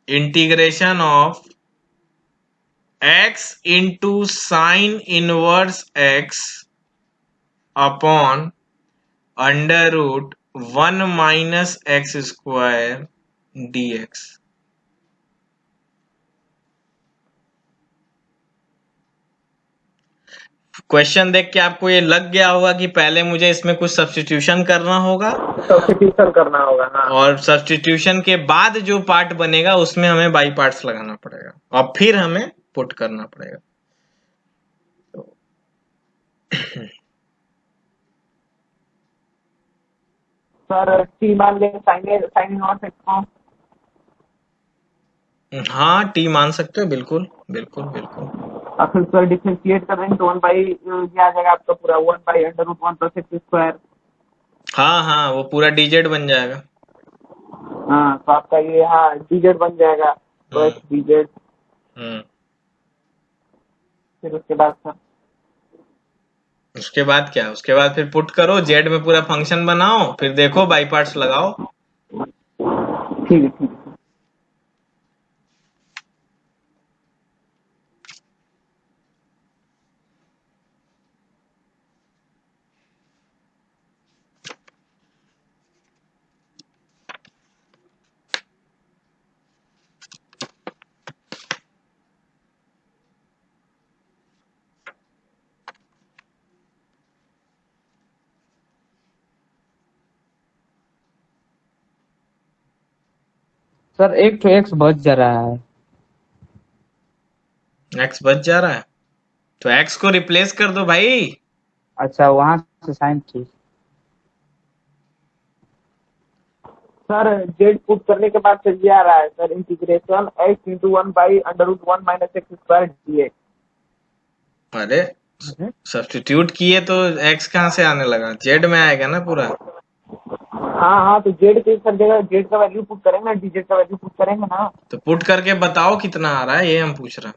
Integration of x into sine inverse x upon under root 1 minus x square dx। Question देख के आपको ये लग गया होगा कि पहले मुझे इसमें कुछ सब्स्टिट्यूशन करना होगा, सब्स्टिट्यूशन करना होगा। हाँ, और सब्स्टिट्यूशन के बाद जो पार्ट बनेगा उसमें हमें बाई पार्ट्स लगाना पड़ेगा, और फिर हमें पुट करना पड़ेगा। सर टी मान लेंगे साइन इनवर्स एक्स को। हाँ, टी मान सकते हो, बिल्कुल बिल्कुल बिल्कुल। और फिर सर डिफरेंशिएट कर देंगे तो 1 बाई ये आ जाएगा आपका पूरा 1 by under root 1 plus x square. हाँ हाँ, वो पूरा डीजेड बन जाएगा। हाँ, तो आपका ये हाँ डीजेड बन जाएगा, तो एक्स डीजेड। फिर उसके बाद सर, उसके बाद क्या, उसके बाद फिर पुट करो, जेड में पूरा फंक्शन बनाओ, फिर देखो बाई पार्ट्स लगाओ। ठीक है ठीक है। सर एक तो एक्स बच जा रहा है। एक्स बच जा रहा है, तो एक्स को रिप्लेस कर दो भाई। अच्छा, वहां से साइन ठीक। सर जेड पुट करने के बाद फिर ये आ रहा है sir, integration x into 1 by under root 1 minus x square dx. अरे सब्स्टिट्यूट किए तो एक्स कहाँ से आने लगा, जेड में आएगा ना पूरा। हाँ हाँ, तो जेड की सर जगह जेड का वैल्यू पुट करेंगे ना, डीजेड का वैल्यू पुट करेंगे ना। तो पुट करके बताओ कितना आ रहा है, ये हम पूछ रहे हैं।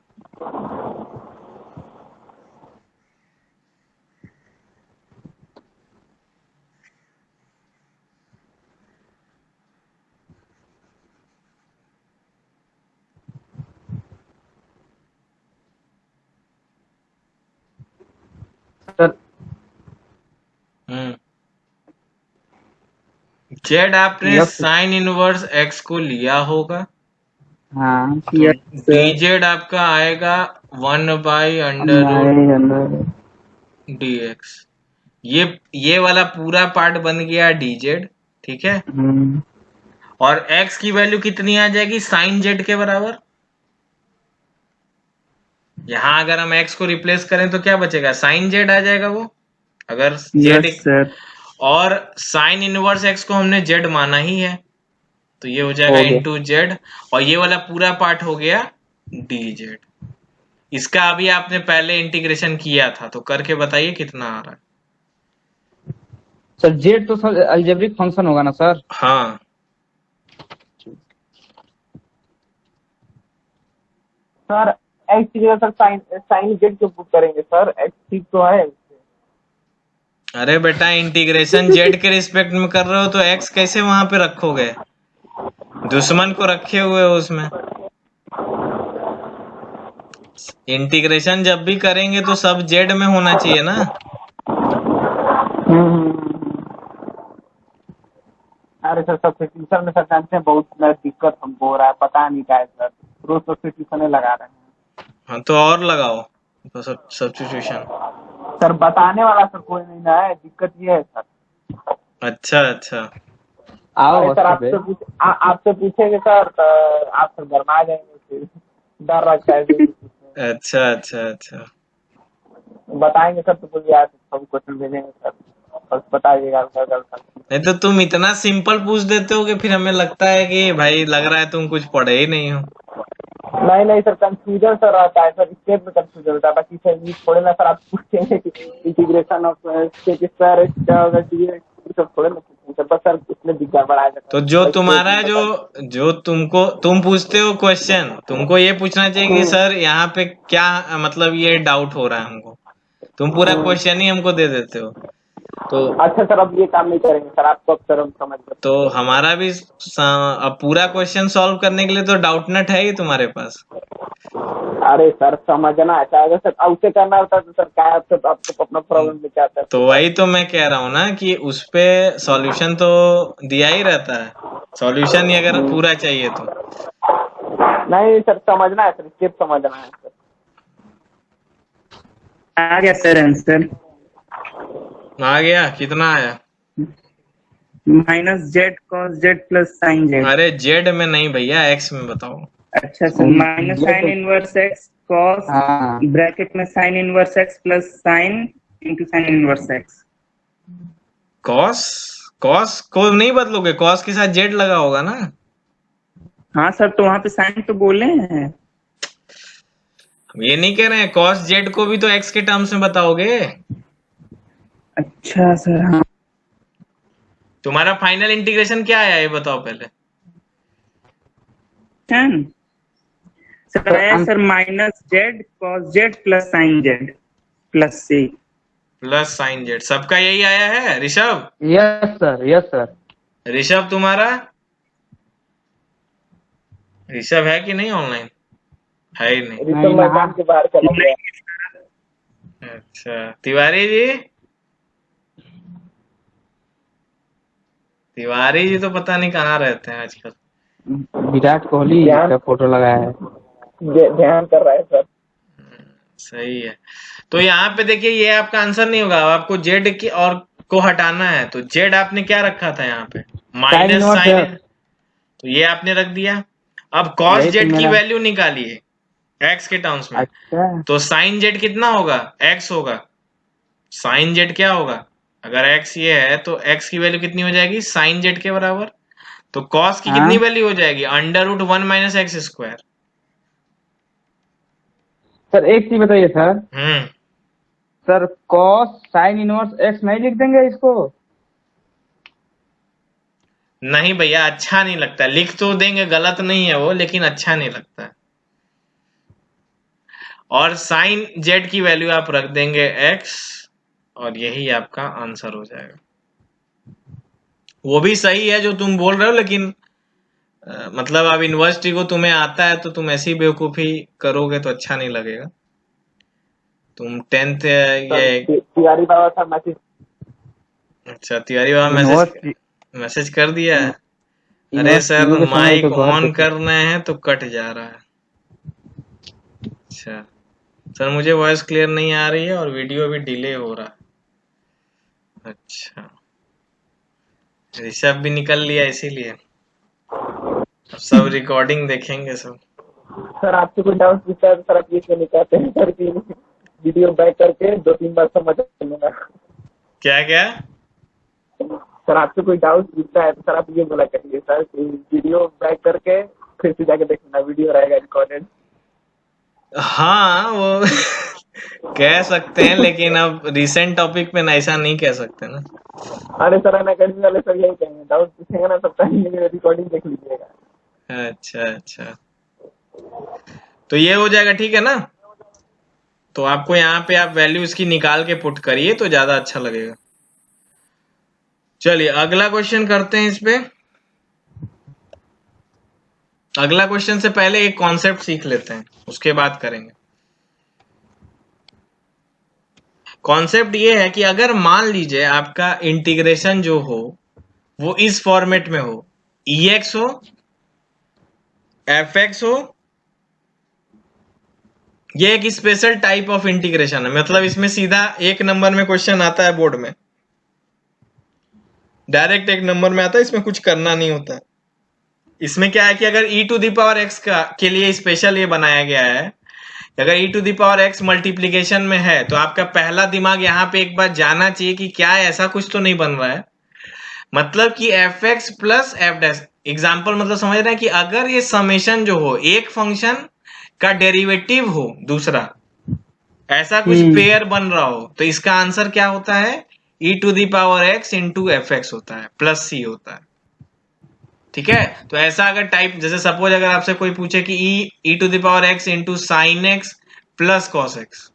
सर जेड आपने साइन इनवर्स एक्स को लिया होगा, हाँ, तो डीजेड आपका आएगा 1 बाई अंडर रूट dx। ये वाला पूरा पार्ट बन गया डीजेड, ठीक है। और x की वैल्यू कितनी आ जाएगी, साइन जेड के बराबर, यहाँ अगर हम x को रिप्लेस करें तो क्या बचेगा, साइन जेड आ जाएगा वो, अगर जेड, यस सर। और साइन इनवर्स x को हमने जेड माना ही है, तो ये हो जाएगा हो गया इंटू जेड, और ये वाला पूरा पार्ट हो गया डी जेड। इसका अभी आपने पहले इंटीग्रेशन किया था, तो करके बताइए कितना आ रहा है। सर। जेड तो सर अलजेब्रिक फंक्शन होगा ना सर? हाँ, सर एक्स की जगह सर साइन साइन जेड क्यों पुट करेंगे सर, एक्स ठीक तो है। अरे बेटा इंटीग्रेशन जेड के रिस्पेक्ट में कर रहे हो तो एक्स कैसे वहां पे रखोगे, दुश्मन को रखे हुए हो उसमें। इंटीग्रेशन जब भी करेंगे तो सब जेड में होना चाहिए ना। अरे सर सब्स्टिट्यूशन में सर जानते हैं बहुत दिक्कत हमको हो रहा है, पता नहीं क्या है सर, रोज सब्स्टिट्यूशन लगा रहे हैं। हाँ तो और लगाओ तो सब्स्टिट्यूशन। सर बताने वाला सर कोई नहीं ना है, दिक्कत ये है सर। अच्छा अच्छा, आओ अरे सर हॉस्टल पे। आपसे पूछेंगे सर तो आप सर गरमा जाएंगे, फिर डर लगता है फिर। अच्छा अच्छा अच्छा, बताएंगे सर तो बोलिए आप सब क्वेश्चन भेजेंगे सर, बस बताइएगा सर। नहीं तो तुम इतना सिंपल पूछ देते हो कि फिर हमें लगता है कि भाई लग रहा है तुम कुछ पढ़े ही नहीं हो। नहीं सर, कंफ्यूजन सर रहता है सर, स्टेप में कंफ्यूजन होता है, बाकी सर ये थोड़े ना सर आप पूछेंगे कि इंटीग्रेशन ऑफ सेक स्क्वायर क्या होगा, सब थोड़े ना पूछेंगे बस सर, उसमें दिक्कत बढ़ा जाता तो है। जो बस तुम्हारा स्टेप में जो तुम पूछते हो क्वेश्चन, तुमको ये पूछना चाहिए कि सर यहाँ पे क्या मतलब ये डाउट हो रहा है हमको, तुम पूरा क्वेश्चन ही हमको दे देते हो। तो अच्छा सर अब ये काम नहीं करेंगे सर, आपको अब सर हम समझ गए। तो हमारा भी अब पूरा क्वेश्चन सॉल्व करने के लिए तो डाउट नट है ही तुम्हारे पास। अरे सर समझना है सर, अगर सर उसे करना होता है तो सर क्या आपको अपना प्रॉब्लम लेके आता है। तो वही तो मैं कह रहा हूँ ना कि उस पे सॉल्यूशन तो दिया ही रहता है, सॉल्यूशन ही अगर पूरा चाहिए तो। नहीं सर समझना है सर, स्टेप समझना है सर। आ गया सर आंसर। आ गया, कितना आया? Minus z cos z plus sine Z. अरे जेड में नहीं भैया, एक्स में बताओ। अच्छा sir, minus sign inverse x cos हाँ ब्रैकेट में sign inverse x plus sine into sine inverse x. Cos cos को नहीं बदलोगे, कॉस के साथ जेड लगा होगा ना। हाँ सर, तो वहां पे साइन तो बोले हैं। हम ये नहीं कह रहे हैं, कॉस जेड को भी तो एक्स के टर्म्स में बताओगे। अच्छा सर, हाँ। तुम्हारा फाइनल इंटीग्रेशन क्या आया ये बताओ पहले। सर आया sir minus z cos z plus sine z plus c plus sine z, सबका यही आया है Rishabh? Yes sir, yes sir. Rishabh तुम्हारा, ऋषभ है कि नहीं ऑनलाइन? है ही नहीं। ऋषभ मैदान के बाहर चला गया। अच्छा तिवारी जी, तिवारी जी तो पता नहीं कहाँ रहते हैं आजकल। विराट कोहली का फोटो लगाया है। ध्यान कर रहा है सर। सही है। तो यहाँ पे देखिए ये आपका आंसर नहीं होगा, आपको जेड की और को हटाना है, तो जेड आपने क्या रखा था यहाँ पे, माइनस साइन, तो ये आपने रख दिया। अब कॉस जेड की वैल्यू निकालिए एक्स के टर्म्स में। अच्छा, तो साइन जेड कितना होगा, एक्स होगा। साइन जेड क्या होगा, अगर एक्स ये है तो एक्स की वैल्यू कितनी हो जाएगी, साइन जेड के बराबर। तो कॉस की कितनी वैल्यू हो जाएगी, under root 1 minus x square. Sir एक चीज बताइए सर। Sir cos sine inverse x नहीं लिख देंगे इसको? नहीं भैया, अच्छा नहीं लगता, लिख तो देंगे, गलत नहीं है वो, लेकिन अच्छा नहीं लगता है। और साइन जेड की वैल्यू आप रख देंगे एक्स, और यही आपका आंसर हो जाएगा। वो भी सही है जो तुम बोल रहे हो, लेकिन मतलब अब यूनिवर्सिटी को तुम्हें आता है तो तुम ऐसी बेवकूफी करोगे तो अच्छा नहीं लगेगा। तुम 10th ये तिवारी बाबा सर मैसेज, अच्छा तिवारी बाबा मैसेज कर दिया है। अरे सर माइक ऑन करना है तो कट जा रहा है। अच्छा सर, मुझे वॉइस क्लियर नहीं आ रही है और वीडियो भी डिले हो रहा है। अच्छा, ऋषभ भी निकल लिया इसीलिए, अब सब रिकॉर्डिंग देखेंगे सब। सर आपसे कोई डाउट पूछता है तो सर आप ये क्यों नहीं कहते हैं सर कि वीडियो बैक करके 2-3 बार समझ लेना। क्या क्या? सर आपसे कोई डाउट पूछता है तो सर आप ये बोला करिए सर कि वीडियो बैक करके फिर से जाके देखना, वीडियो रहेगा रिकॉर्डेड। हाँ वो कह सकते हैं, लेकिन अब रिसेंट टॉपिक पे ना ऐसा नहीं कह सकते ना। अरे सर अनअकैडमी वाले सर यही कहेंगे, डाउट पूछेंगे ना सब टाइम रिकॉर्डिंग देख लीजिएगा। अच्छा अच्छा, तो ये हो जाएगा, ठीक है ना। तो आपको यहाँ पे आप वैल्यू इसकी निकाल के पुट करिए तो ज्यादा अच्छा लगेगा। चलिए अगला क्वेश्चन करते हैं इस पे। अगला क्वेश्चन से पहले एक कॉन्सेप्ट सीख लेते हैं, उसके बाद करेंगे। कॉन्सेप्ट ये है कि अगर मान लीजिए आपका इंटीग्रेशन जो हो वो इस फॉर्मेट में हो, EX हो, FX हो, ये एक स्पेशल टाइप ऑफ इंटीग्रेशन है। मतलब इसमें सीधा एक नंबर में क्वेश्चन आता है बोर्ड में, डायरेक्ट एक नंबर में आता है, इसमें कुछ करना नहीं होता है। इसमें क्या है कि अगर e to the power x का के लिए स्पेशल ये बनाया गया है, अगर e to the power x multiplication में है तो आपका पहला दिमाग यहाँ पे एक बार जाना चाहिए कि क्या ऐसा कुछ तो नहीं बन रहा है। मतलब कि fx plus f dash, example मतलब समझ रहे हैं कि अगर ये समेशन जो हो एक फंक्शन का डेरिवेटिव हो दूसरा, ऐसा कुछ पेयर बन रहा हो, तो इसका आंसर क्या होता है, e to the power x into f x होता है, प्लस c होता है। ठीक है, तो ऐसा अगर टाइप, जैसे सपोज अगर आपसे कोई पूछे कि e to the power x into sine x plus cos x,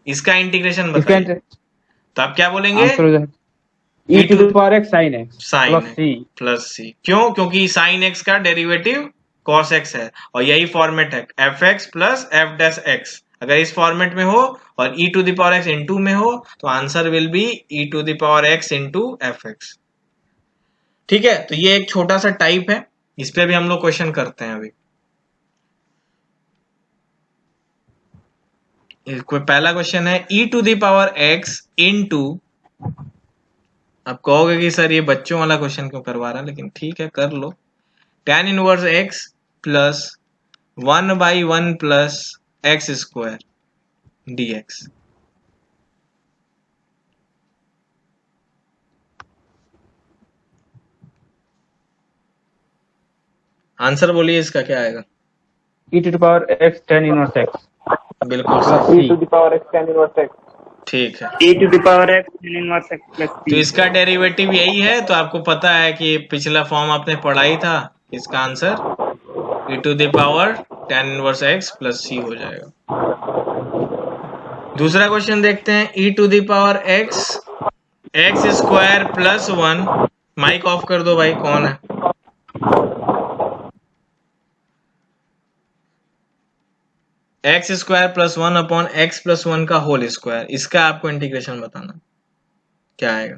इसका इंटीग्रेशन बताइए, तो आप क्या बोलेंगे, e to the power x sin x sine plus c. क्यों? क्योंकि साइन एक्स का डेरिवेटिव कॉस एक्स है, और यही फॉर्मेट है, f x plus f dash x. अगर इस फॉर्मेट में हो और e to the power x into में हो तो answer will be e to the power x into f x. ठीक है, तो ये एक छोटा सा टाइप है, इस पे भी हम लोग क्वेश्चन करते हैं अभी। कोई पहला क्वेश्चन है e to the power x into, आप कहोगे कि सर ये बच्चों वाला क्वेश्चन क्यों करवा रहा है, लेकिन ठीक है कर लो। tan inverse x plus 1/1 plus x square dx। Answer बोलिए इसका क्या आएगा। e to the power x tan inverse x बिल्कुल e to the power x tan inverse x। ठीक है, e to the power x tan inverse x plus तो इसका derivative यही है, तो आपको पता है कि पिछला फॉर्म आपने पढ़ा ही था, इसका answer e to the power tan inverse x plus c हो जाएगा। दूसरा क्वेश्चन देखते हैं, e to the power x x square plus 1, mike off कर दो भाई, कौन है, x square plus 1 upon x plus 1 का होल स्क्वायर, इसका आपको इंटीग्रेशन बताना क्या आएगा।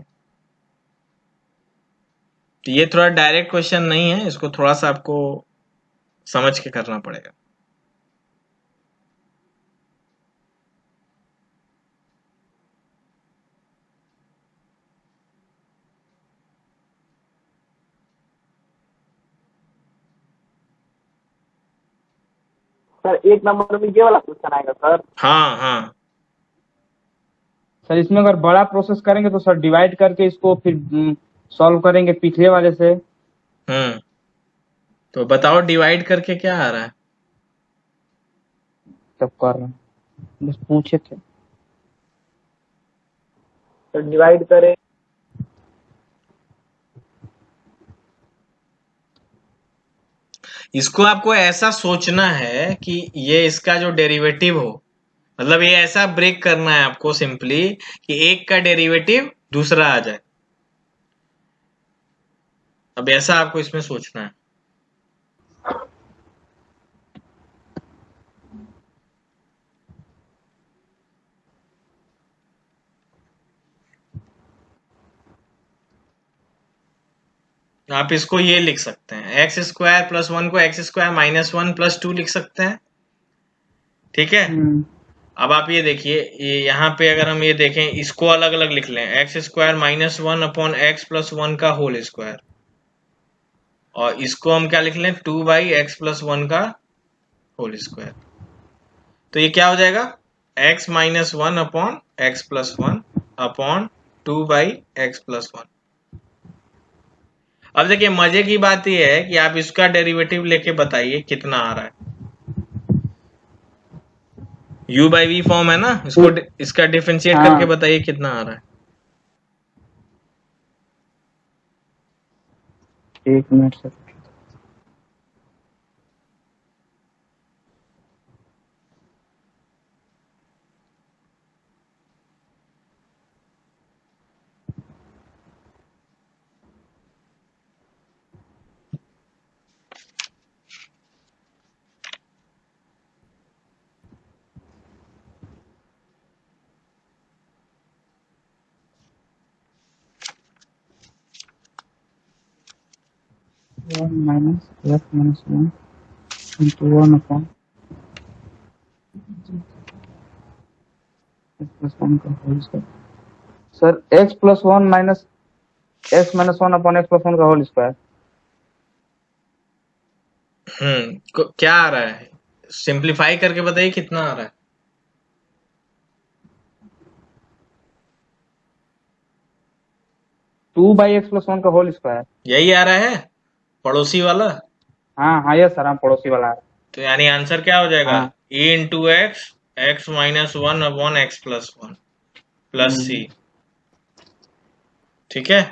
तो ये थोड़ा डायरेक्ट क्वेश्चन नहीं है, इसको थोड़ा सा आपको समझ के करना पड़ेगा। सर एक नंबर में ये वाला क्वेश्चन आएगा सर। हाँ हाँ, सर इसमें अगर बड़ा प्रोसेस करेंगे तो सर डिवाइड करके इसको फिर सॉल्व करेंगे पिछले वाले से। तो बताओ डिवाइड करके क्या आ रहा है। सब कर रहे हैं, बस पूछे थे। तो डिवाइड करें, इसको आपको ऐसा सोचना है कि ये इसका जो डेरिवेटिव हो, मतलब ये ऐसा ब्रेक करना है आपको सिंपली कि एक का डेरिवेटिव दूसरा आ जाए। अब ऐसा आपको इसमें सोचना है। आप इसको ये लिख सकते हैं, एक्स स्क्वायर प्लस 1 को एक्स स्क्वायर माइनस 1 प्लस 2 लिख सकते हैं। ठीक है, अब आप ये देखिए, ये यहाँ पे अगर हम ये देखें, इसको अलग अलग लिख लें, x square minus 1 upon x plus 1 का होल स्क्वायर, और इसको हम क्या लिख लें, 2 बाई एक्स प्लस 1 का होल स्क्वायर। तो ये क्या हो जाएगा, x minus 1 upon x plus 1 upon 2/x+1। अब देखिए मजे की बात यह है कि आप इसका डेरिवेटिव लेके बताइए कितना आ रहा है। u/v फॉर्म है ना, इसका डिफरेंशिएट हाँ करके बताइए कितना आ रहा है। एक minute sir. One minus one into 1 upon x+1 का whole square. Sir x+1 minus x-1 upon x+1 का होल स्क्वायर। क्या आ रहा है, सिंप्लीफाई करके बताइए कितना आ रहा है। 2/x+1 का होल स्क्वायर। यही आ रहा है पड़ोसी वाला। हाँ हाँ ये सर, हाँ पड़ोसी वाला है। तो यानी आंसर क्या हो जाएगा, हाँ e into x x minus 1 upon x+1 plus c। ठीक है,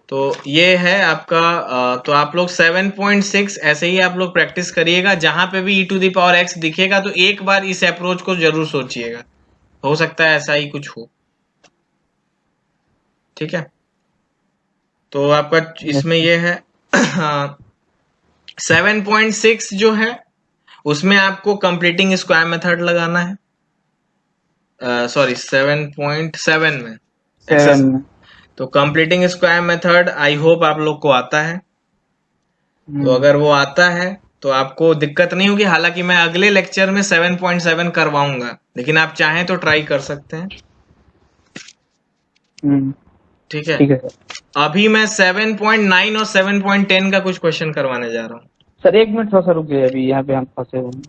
तो ये है आपका तो आप लोग 7.6 ऐसे ही आप लोग प्रैक्टिस करिएगा। जहां पे भी e⁻x दिखेगा तो एक बार इस अप्रोच को जरूर सोचिएगा, हो सकता है ऐसा ही कुछ हो। ठीक है, तो आपका इसमें ये है 7.6 जो है उसमें आपको कंप्लीटिंग स्क्वायर मेथड लगाना है। सॉरी 7.7 में 7 में। तो completing square method I hope आप लोग को आता है। तो अगर वो आता है तो आपको दिक्कत नहीं होगी। हालांकि मैं अगले लेक्चर में 7.7 करवाऊंगा, लेकिन आप चाहें तो ट्राई कर सकते हैं। ठीक है, ठीक है सर। अभी मैं 7.9 और 7.10 का कुछ क्वेश्चन करवाने जा रहा हूँ। सर एक मिनट थोड़ा सा रुकिए, अभी यहाँ पे हम फंसे हुए हैं,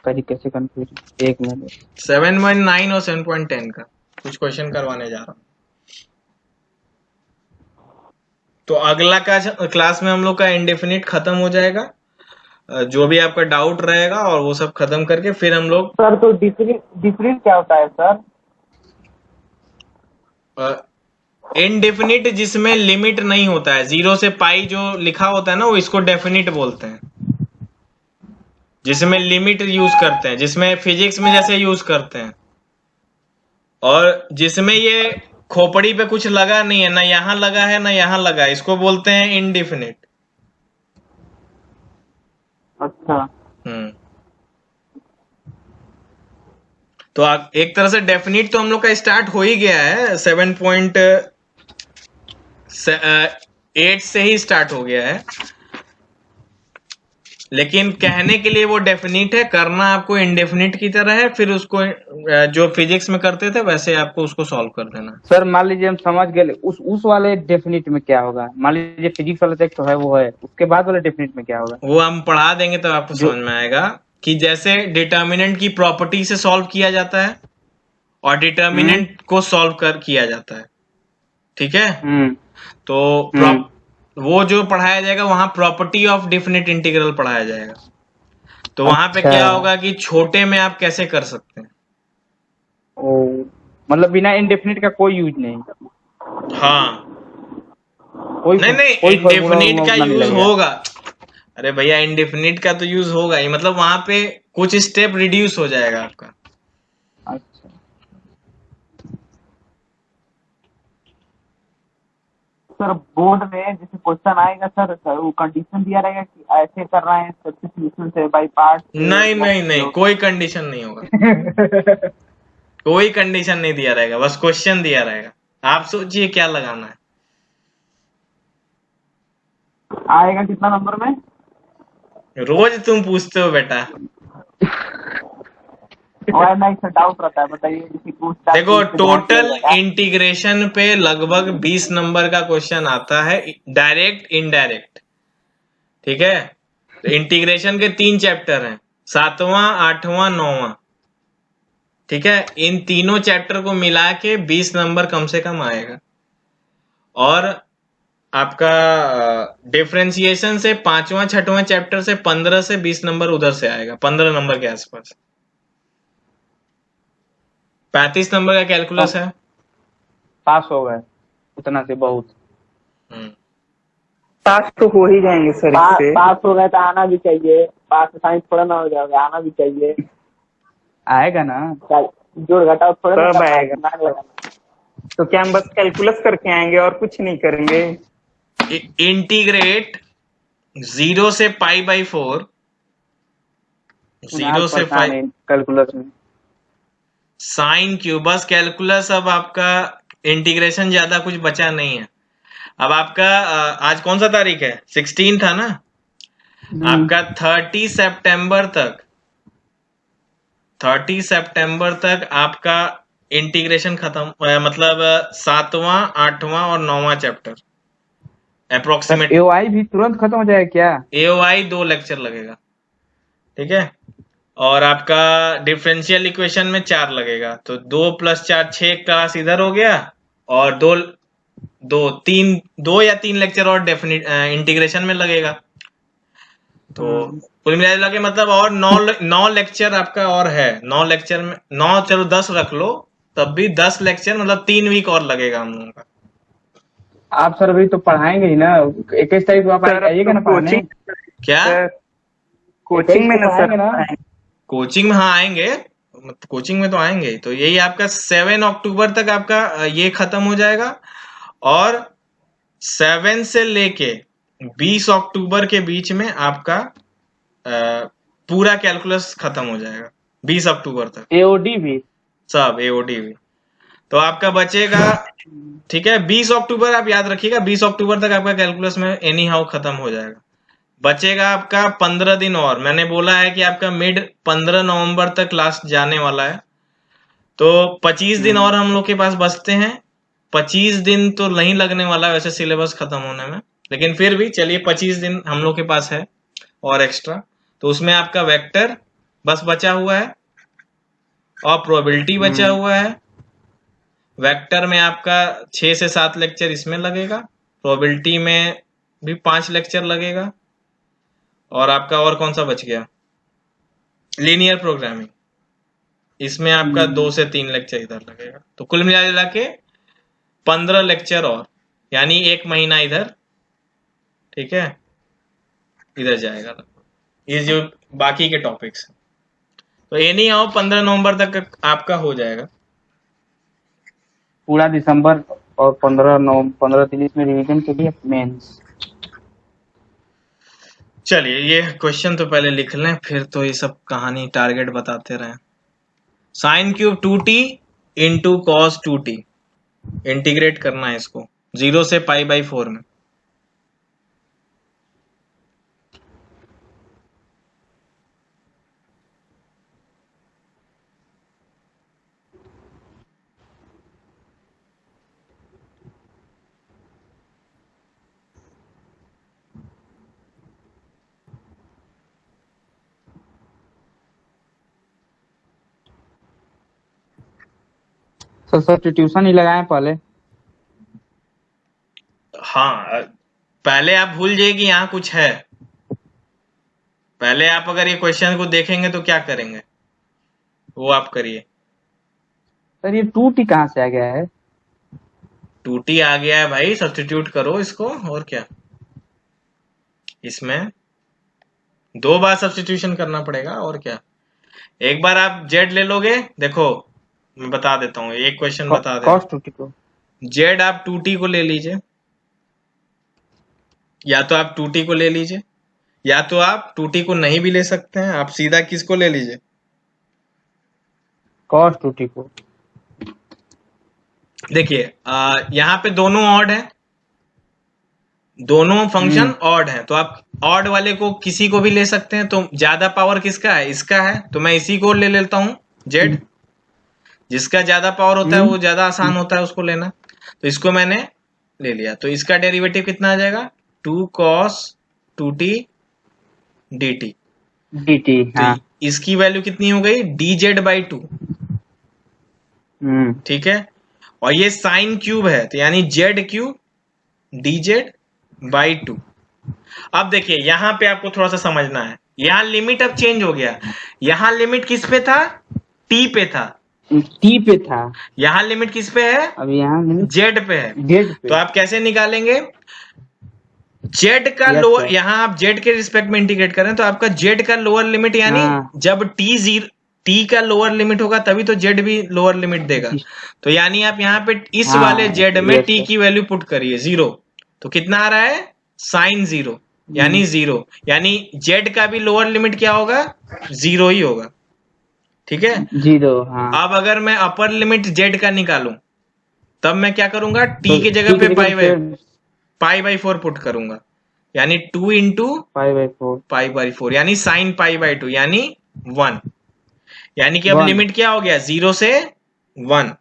कहीं कैसे कंफ्यूज। एक मिनट। 7.9 और 7.10 का कुछ क्वेश्चन करवाने जा रहा हूँ। तो अगला क्लास में हम लोग का इंडेफिनिट खत्म हो जाएगा। जो भी आपका डाउट रहेगा और वो सब खत्म करके फिर हम लोग सर तो डिफरेंट क्या होता है सर? इनडेफिनिट जिसमें लिमिट नहीं होता है, 0 से पाई जो लिखा होता है ना, वो इसको डेफिनिट बोलते हैं। जिसमें लिमिट यूज करते हैं, जिसमें फिजिक्स में जैसे यूज करते हैं, और जिसमें ये खोपड़ी पे कुछ लगा नहीं है, ना यहां लगा है ना यहां लगा है, इसको बोलते हैं इनडेफिनिट। अच्छा। तो एक तरह से डेफिनिट तो हम लोग का स्टार्ट हो ही गया है, 7.8 से ही स्टार्ट हो गया है। लेकिन कहने के लिए वो डेफिनिट है, करना आपको इंडेफिनिट की तरह है। फिर उसको जो फिजिक्स में करते थे वैसे आपको उसको सॉल्व कर देना। सर मान लीजिए हम समझ गए, उस वाले डेफिनिट में क्या होगा? मान लीजिए फिजिक्स वाला तो है वो है, उसके बाद वाले डेफिनिट में क्या होगा? वो हम पढ़ा देंगे तो आपको समझ में आएगा कि जैसे डिटर्मिनेंट की प्रॉपर्टी से सॉल्व किया जाता है और डिटर्मिनेंट को सॉल्व किया जाता है। ठीक है, तो वो जो पढ़ाया जाएगा वहां प्रॉपर्टी ऑफ डेफिनिट इंटीग्रल पढ़ाया जाएगा। तो वहां पे क्या होगा कि छोटे में आप कैसे कर सकते हैं। ओ, मतलब बिना इंडेफिनिट का कोई यूज नहीं? हाँ, कोई नहीं इंडेफिनिट का यूज होगा। अरे भैया इंडेफिनिट का तो यूज होगा ही, मतलब वहां पे कुछ स्टेप रिड्यूस हो जाएगा आपका। अच्छा सर बोर्ड में जैसे क्वेश्चन आएगा सर वो कंडीशन दिया रहेगा कि ऐसे कर रहे हैं सब्स्टिट्यूशन से बाय पार्ट? नहीं कोई कंडीशन नहीं होगा। कोई कंडीशन नहीं दिया रहेगा, बस क्वेश्चन दिया रहेगा, आप सोचिए क्या लगाना है। आएगा कितना नंबर में? रोज तुम पूछते हो बेटा। और नहीं सर डाउट रहता है, बताइए। देखो टोटल इंटीग्रेशन पे लगभग 20 नंबर का क्वेश्चन आता है, डायरेक्ट इनडायरेक्ट। ठीक है, तो इंटीग्रेशन के 3 चैप्टर हैं, 7वां 8वां 9वां। ठीक है, इन तीनों चैप्टर को मिला के 20 नंबर कम से कम आएगा। और आपका डिफरेंशिएशन से 5वां 6वां चैप्टर से 15 से 20 नंबर उधर से आएगा, 15 नंबर के आसपास। 35 नंबर का कैलकुलस है। पास हो गए, उतना से बहुत। पास तो हो ही जाएंगे सर इससे। पास हो गए तो आना भी चाहिए, पास साइंस थोड़ा ना हो जाएगा, आना भी चाहिए। आएगा ना, जोड़ घटाओ थोड़ा ना सब करना है, आएगा। दिमाग लगाना। तो क्या हम बस कैलकुलस करके आएंगे और कुछ नहीं करेंगे? इंटीग्रेट 0 से π/4, 0 से 5 कैलकुलस में साइन क्यूब। बस कैलकुलस, अब आपका इंटीग्रेशन ज्यादा कुछ बचा नहीं है। अब आपका आज कौन सा तारीख है? 16 था ना। आपका 30 सितंबर तक आपका इंटीग्रेशन खत्म, मतलब 7वां 8वां और 9वां चैप्टर अप्रोक्सीमेट। एओआई भी तुरंत खत्म हो जाएगा क्या? एओआई 2 लेक्चर लगेगा, ठीक है। और आपका डिफरेंशियल इक्वेशन में 4 लगेगा, तो 2 + 4 6 क्लास इधर हो गया, और 2 या 3 लेक्चर और डेफिनिट इंटीग्रेशन में लगेगा। तो कुल मिला के मतलब और 9 लेक्चर आपका और है। 9 लेक्चर में 9, चलो 10 रख लो, तब भी 10 लेक्चर, मतलब 3 वीक और लगेगा हम लोगों का। आप सर अभी तो पढ़ाएंगे ही ना, 21 तारीख को आप आइएगा ना पढ़ाने? क्या कोचिंग में ना सर? कोचिंग में? हाँ आएंगे, कोचिंग में तो आएंगे। तो यही आपका 7 अक्टूबर तक आपका ये खत्म हो जाएगा, और 7 से लेके 20 अक्टूबर के बीच में आपका पूरा कैलकुलस खत्म हो जाएगा, 20 अक्टूबर तक। एओडी भी सब, एओडी भी। तो आपका बचेगा, ठीक है, 20 अक्टूबर आप याद रखिएगा, 20 अक्टूबर तक आपका कैलकुलस में एनी हाउ खत्म हो जाएगा। बचेगा आपका 15 दिन और। मैंने बोला है कि आपका मिड 15 नवंबर तक लास्ट जाने वाला है, तो 25 दिन और हम लोग के पास बचते हैं। 25 दिन तो नहीं लगने वाला वैसे सिलेबस खत्म होने में, लेकिन फिर भी चलिए 25 दिन हम लोग के पास है और एक्स्ट्रा। तो उसमें आपका वेक्टर बस बचा हुआ है, और प्रोबेबिलिटी बचा हुआ है। वेक्टर में आपका 6 से 7 लेक्चर इसमें लगेगा, प्रोबेबिलिटी में भी 5 लेक्चर लगेगा, और आपका और कौन सा बच गया? लीनियर प्रोग्रामिंग, इसमें आपका 2 से 3 लेक्चर इधर लगेगा। तो कुल मिला के 15 लेक्चर और, यानी 1 महीना इधर, ठीक है, इधर जाएगा ये जो बाकी के टॉपिक्स। तो ये नहीं आओ 15 नवंबर तक आपका हो जाएगा पूरा दिसंबर, और 15 दिन इसमें रिवीजन के लिए मेंस। चलिए ये क्वेश्चन तो पहले लिख लें, फिर तो ये सब कहानी टारगेट बताते रहें। Sine cube 2t into cos 2t, integrate करना है इसको 0 से π/4 में। सर सब्स्टिट्यूशन ही लगाए पहले। हाँ, पहले आप भूल जाइए कि यहाँ कुछ है। पहले आप अगर ये क्वेश्चन को देखेंगे तो क्या करेंगे, वो आप करिए। सर ये 2t कहाँ से आ गया है? 2t आ गया है भाई, सब्स्टिट्यूट करो इसको, और क्या। इसमें 2 बार सब्स्टिट्यूशन करना पड़ेगा, और क्या। एक बार आप जेड ले लोगे, देखो मैं बता देता हूँ, एक क्वेश्चन बता देता कॉस 2t को। जेड आप 2t को ले लीजिए, या तो आप 2t को ले लीजिए, या तो आप 2t को नहीं भी ले सकते हैं, आप सीधा किसको ले लीजिए? कॉस 2t को। देखिए यहाँ पे दोनों ऑड है, दोनों फंक्शन ऑड है, तो आप ऑड वाले को किसी को भी ले सकते हैं। तो ज्यादा पावर किसका है? इसका है, तो मैं इसी को ले लेता हूं, जेड। जिसका ज्यादा पावर होता है वो ज्यादा आसान होता है उसको लेना, तो इसको मैंने ले लिया। तो इसका डेरिवेटिव कितना आ जाएगा? 2 cos 2t dt। dt। तो हाँ। इसकी वैल्यू कितनी हो गई, dz/2। ठीक है, और ये साइन क्यूब है तो यानी z³ dz/2। अब देखिए यहां पे आपको थोड़ा सा समझना है, यहां लिमिट अब चेंज हो गया। यहां लिमिट किस पे था, t पे था। t पे था, यहां लिमिट किस पे है, अब यहाँ z पे है। z पे। तो आप कैसे निकालेंगे, z का यस लोअर, सर। यहां आप z के रिस्पेक्ट में इंटीग्रेट करें तो आपका z का लोअर लिमिट, यानी हाँ। जब t का लोअर लिमिट होगा तभी तो z भी लोअर लिमिट देगा। तो यानी आप यहाँ पे इस वाले हाँ z में यस t सर। की वैल्यू पुट करिए 0, तो कितना आ रहा है, साइन 0, यानी 0, यानी z का भी लोअर लिमिट क्या होगा, 0 ही होगा। ठीक है, 0। हाँ। अब अगर मैं अपर लिमिट z का निकालूं तब मैं क्या करूंगा, तो t की जगह t पे की जगह पाई/4 पुट करूंगा, यानी 2 इंटू 5/4 पाई/4 यानी साइन पाई/2 यानी 1। यानी कि अब 1 लिमिट क्या हो गया, 0 से 1।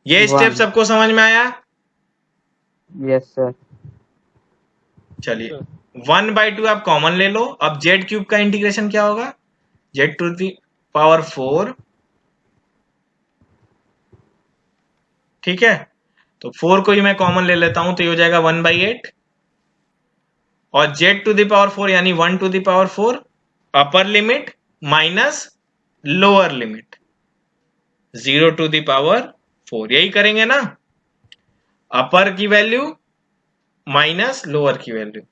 ये स्टेप 1। सबको समझ में आया। Yes sir. चलिए 1/2 आप कॉमन ले लो। अब z³ का इंटीग्रेशन क्या होगा, z⁴। ठीक है, तो 4 को ही मैं कॉमन ले लेता हूं तो ये हो जाएगा 1/8, और z⁴ यानी 1⁴ upper limit minus lower limit 0⁴। यही करेंगे ना, अपर की वैल्यू माइनस लोअर की वैल्यू।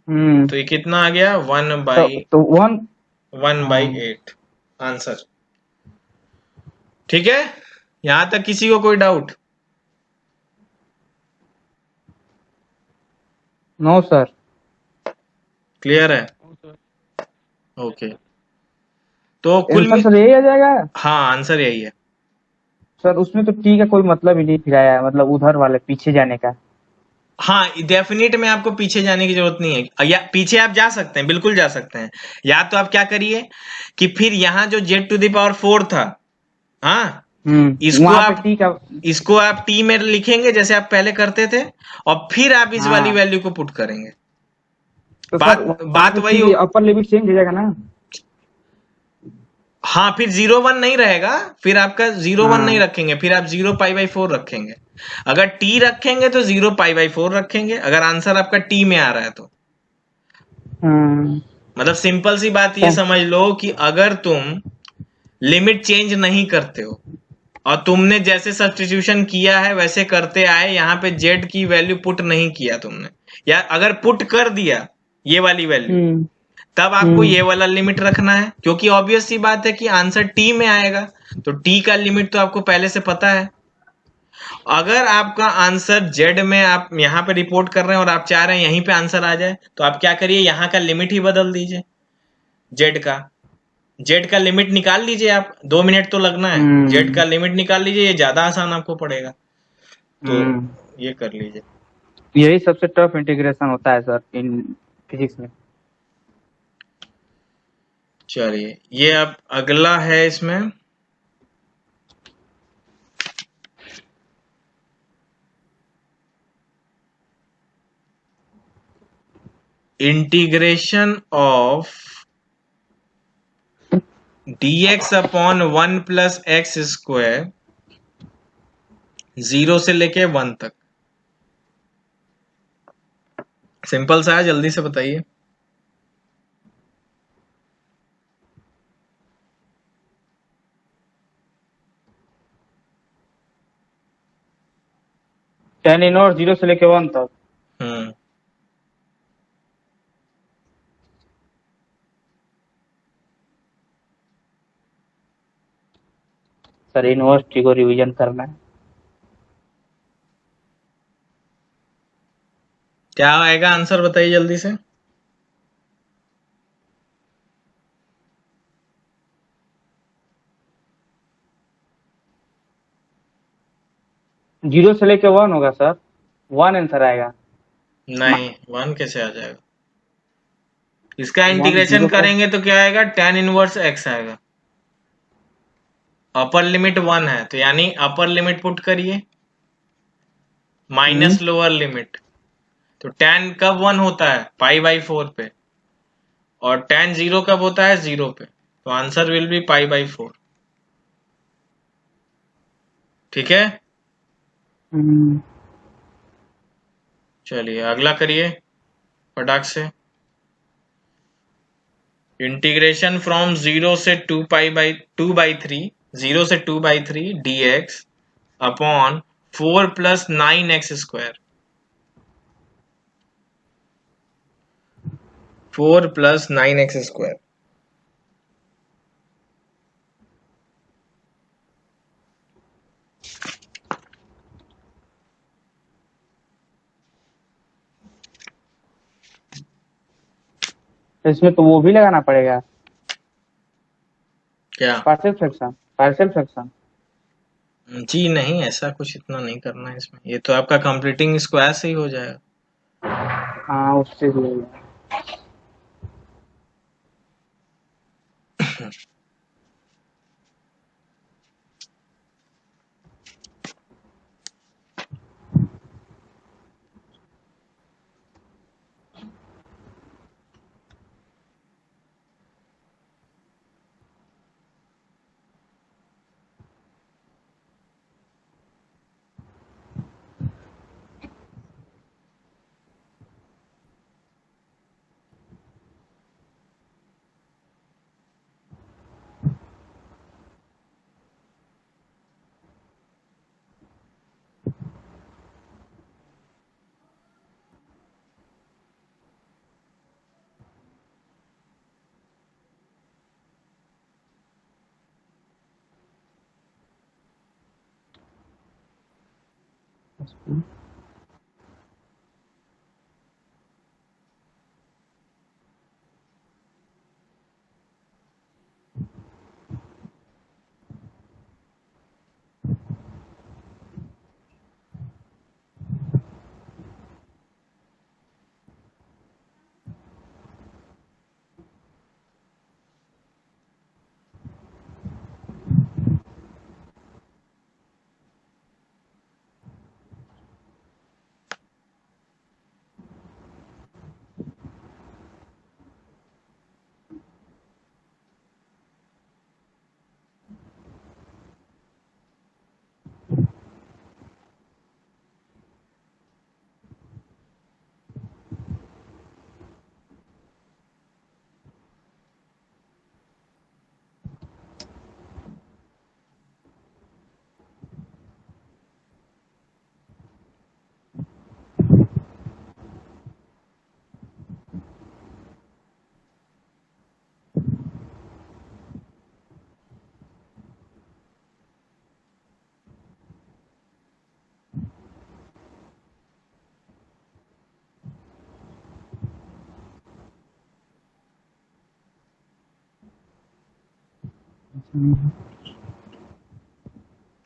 तो ये कितना आ गया, 1/8 आंसर। ठीक है, यहां तक किसी को कोई डाउट? No sir. क्लियर है, ओके। तो कुल आंसर सर यही आ जाएगा। हाँ आंसर यही है। सर उसमें तो t का कोई मतलब ही नहीं फिर आया, मतलब उधर वाले पीछे जाने का। हाँ डेफिनेट में आपको पीछे जाने की जरूरत नहीं है, या पीछे आप जा सकते हैं, बिल्कुल जा सकते हैं। या तो आप क्या करिए कि फिर यहाँ जो z⁴ था, हाँ इसको वहां पे आप t का t में लिखेंगे जैसे आप पहले करते थे, और फिर आप इस वाली हाँ। वैल्यू को पुट करेंगे। तो बात सर वहां बात पे वही फिर अपर लिमिट चेंज हो जाएगा ना। हाँ फिर 0 1 नहीं रहेगा, फिर आपका 0 1 नहीं हाँ। रखेंगे, फिर आप 0π/4 रखेंगे। अगर t रखेंगे तो 0π/4 रखेंगे, अगर आंसर आपका t में आ रहा है तो। मतलब सिंपल सी बात ये समझ लो कि अगर तुम लिमिट चेंज नहीं करते हो और तुमने जैसे सब्स्टिट्यूशन किया है वैसे करते आए, यहाँ पे z की वैल्यू पुट नहीं किया तुमने, या अगर पुट कर दिया ये वाली वैल्यू, तब आपको ये वाला लिमिट रखना है, क्योंकि ऑब्वियस सी बात है कि आंसर t में आएगा, तो t का लिमिट तो आपको पहले से पता है। अगर आपका आंसर z में आप यहाँ पे रिपोर्ट कर रहे हैं और आप चाह रहे हैं यहीं पे आंसर आ जाए, तो आप क्या करिए, यहाँ का लिमिट ही बदल दीजिए। z का लिमिट निकाल लीजिए आप, 2 मिनट तो लगना है, z का लिमिट निकाल लीजिए, ये ज्यादा आसान आपको पड़ेगा, तो ये कर लीजिए। यही सबसे टफ इंटीग्रेशन होता है सर इन फिजिक्स में। चलिए ये अब अगला है, इसमें इंटीग्रेशन ऑफ dx/1 + x², 0 से लेके 1 तक। सिंपल सा है, जल्दी से बताइए। tan इनवर्स 0 से लेके 1 तक। सर इनवर्स t को रिवीजन करना है। क्या आएगा आंसर, बताइए जल्दी से। जीरो से लेके 1 होगा सर, 1 आंसर आएगा। नहीं 1 कैसे आ जाएगा, इसका इंटीग्रेशन करेंगे तो क्या आएगा, tan इनवर्स x आएगा। अपर लिमिट 1 है तो यानी अपर लिमिट पुट करिए माइनस लोअर लिमिट, तो tan कब 1 होता है, π/4 पे, और tan 0 कब होता है 0 पे, तो आंसर विल बी π/4। ठीक है, चलिए अगला करिए फटाक से। इंटीग्रेशन फ्रॉम 0 से 2/3 0 से 2/3 dx अपॉन 4 + 9x²। 4 + 9x²। इसमें तो वो भी लगाना पड़ेगा, क्या? Partial fraction, partial fraction. जी नहीं, ऐसा कुछ इतना नहीं करना है इसमें, ये तो आपका कंप्लीटिंग स्क्वायर से ही हो जाएगा। हाँ उससे भी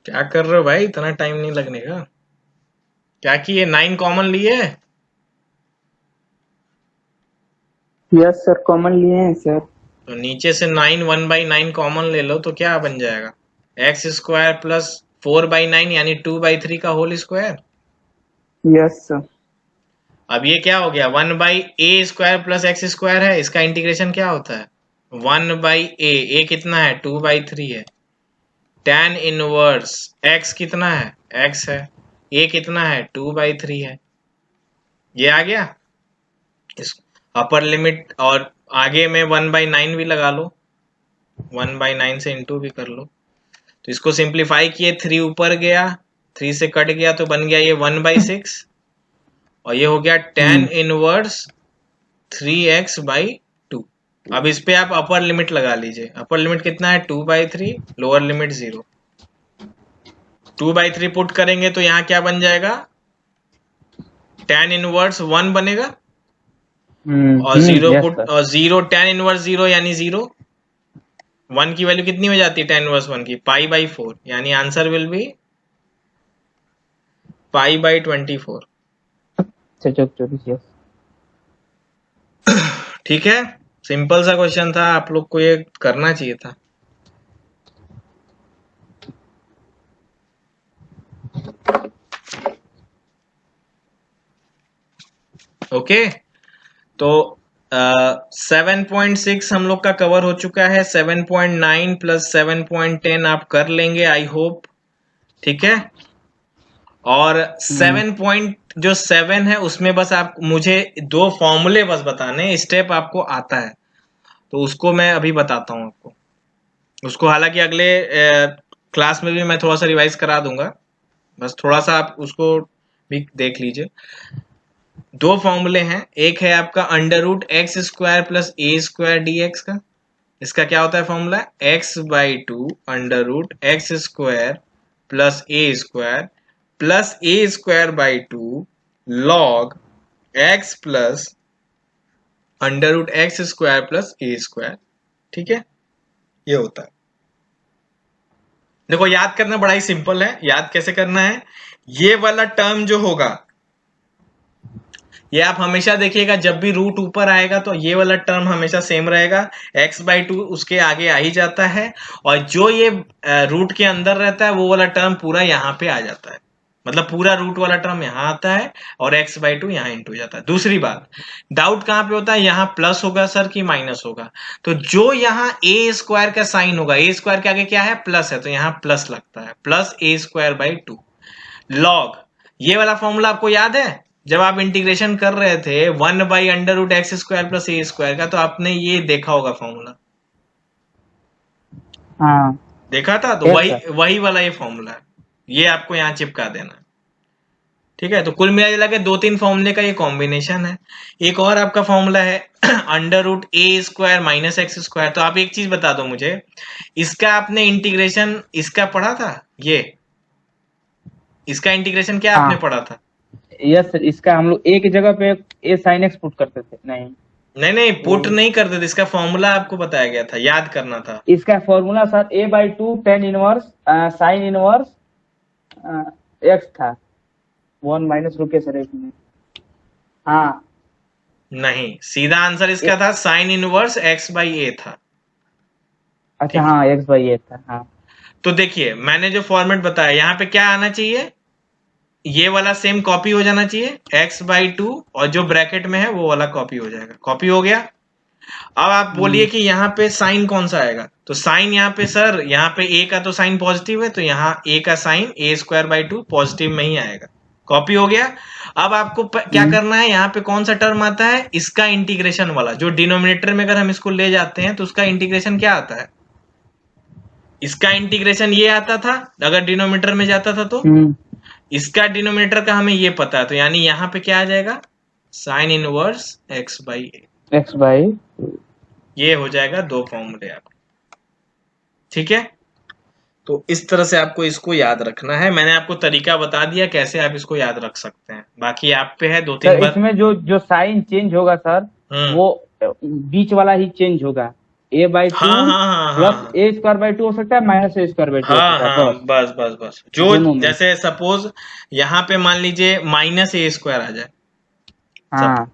क्या कर रहे हो भाई, इतना टाइम नहीं लगने का। क्या किए, 9 कॉमन लिए? यस सर, कॉमन लिए हैं सर। तो नीचे से 9 1/9 कॉमन ले लो तो क्या बन जाएगा, x² + 4/9 यानी 2/3 का होल स्क्वायर। Yes sir. अब ये क्या हो गया, 1/a² + x² है, इसका इंटीग्रेशन क्या होता है 1/a। a कितना है 2/3 है। tan इनवर्स x कितना है x है, a कितना है 2/3 है। ये आ गया इस अपर लिमिट, और आगे में 1/9 भी लगा लो, 1/9 से इंटू भी कर लो। तो इसको सिंप्लीफाई किए, 3 ऊपर गया, 3 से कट गया तो बन गया ये 1/6, और ये हो गया tan इनवर्स 3x/2। अब इस पे आप अपर लिमिट लगा लीजिए, अपर लिमिट कितना है 2/3, लोअर लिमिट 0। 2/3 पुट करेंगे तो यहाँ क्या बन जाएगा, tan इनवर्स 1 बनेगा, और 0 यस पुट, सर। और 0 tan इनवर्स 0 यानी 0। 1 की वैल्यू कितनी हो जाती है tan इनवर्स 1 की, π/4, यानी आंसर विल बी π/24। यस। ठीक है, सिंपल सा क्वेश्चन था, आप लोग को ये करना चाहिए था। ओके, तो 7.6 हम लोग का कवर हो चुका है। 7.9 प्लस 7.10 आप कर लेंगे आई होप, ठीक है। और 7 है उसमें बस आप मुझे दो फॉर्मूले बस बताने, स्टेप आपको आता है तो उसको मैं अभी बताता हूं आपको। उसको हालांकि अगले क्लास में भी मैं थोड़ा सा रिवाइज करा दूंगा, बस थोड़ा सा आप उसको भी देख लीजिए। दो फॉर्मूले हैं, एक है आपका under root x square plus a square d x का। इसका क्या होता है formula, x by two under root x square plus a square plus a square by two log x plus under root x square plus a square, ठीक है। ये होता है। देखो याद करना बड़ा ही सिंपल है। याद कैसे करना है, ये वाला टर्म जो होगा ये आप हमेशा देखिएगा, जब भी रूट ऊपर आएगा तो ये वाला टर्म हमेशा सेम रहेगा, x बाई टू उसके आगे आ ही जाता है, और जो ये रूट के अंदर रहता है वो वाला टर्म पूरा यहाँ पे आ जाता है, मतलब पूरा रूट वाला टर्म यहाँ आता है और x बाई टू यहाँ इंटू जाता है। दूसरी बात, डाउट कहाँ पे होता है, यहाँ प्लस होगा सर कि माइनस होगा, तो जो यहाँ ए स्क्वायर का साइन होगा, ए स्क्वायर के आगे क्या है प्लस है, तो यहाँ प्लस लगता है, plus a square by two log. ये वाला फॉर्मूला आपको याद है, जब आप इंटीग्रेशन कर रहे थे 1 by under root x square plus a square का, तो आपने ये देखा होगा फॉर्मूला, हाँ देखा था, तो वही वाला ये फॉर्मूला है, ये आपको यहाँ चिपका देना है, ठीक है। तो कुल मिला के 2-3 फॉर्मूले का ये कॉम्बिनेशन है। एक और आपका फॉर्मूला है under root a square minus x square. तो आप एक चीज बता दो मुझे, इसका आपने इंटीग्रेशन इसका पढ़ा था, ये इसका इंटीग्रेशन क्या आपने पढ़ा था? यस सर, इसका हम लोग एक जगह पे ए साइन एक्स पुट करते थे। नहीं पुट नहीं करते थे, इसका फॉर्मूला आपको बताया गया था, याद करना था। इसका formula sir A by to tan inverse sine inverse x था। 1 माइनस रुके सर एक मिनट, हाँ नहीं, सीधा आंसर इसका था साइन इनवर्स एक्स बाई ए था। अच्छा हाँ, एक्स बाई ए था, हाँ। तो देखिए मैंने जो फॉर्मेट बताया यहाँ पे क्या आना चाहिए, ये वाला सेम कॉपी हो जाना चाहिए, x बाई टू, और जो ब्रैकेट में है वो वाला कॉपी हो जाएगा, कॉपी हो गया। अब आप बोलिए कि यहाँ पे साइन कौन सा आएगा, तो साइन यहाँ पे सर, यहाँ पे a का तो साइन पॉजिटिव है, तो यहाँ a का sine a square by two positive में ही आएगा, कॉपी हो गया। अब आपको क्या करना है, यहाँ पे कौन सा टर्म आता है, इसका इंटीग्रेशन वाला, जो डिनोमिनेटर में अगर हम इसको ले जाते हैं तो उसका इंटीग्रेशन क्या आता है, इसका इंटीग्रेशन ये आता था अगर डिनोमिनेटर में जाता था तो, इसका डिनोमिनेटर का हमें ये पता है, तो यानी यहाँ पे क्या आ जाएगा, sign inverse x by x by, ये हो जाएगा दो फॉर्मूले आपके, ठीक है। तो इस तरह से आपको इसको याद रखना है। मैंने आपको तरीका बता दिया कैसे आप इसको याद रख सकते हैं, बाकी आप पे है 2-3 बार। इसमें जो साइन चेंज होगा सर, वो बीच वाला ही चेंज होगा, a by two plus a square by two हो सकता है, minus a square by two हो सकता है, बस बस बस। जो जैसे सपोज यहाँ पे मान लीजिए माइनस ए स्क्वायर आ जाए, हाँ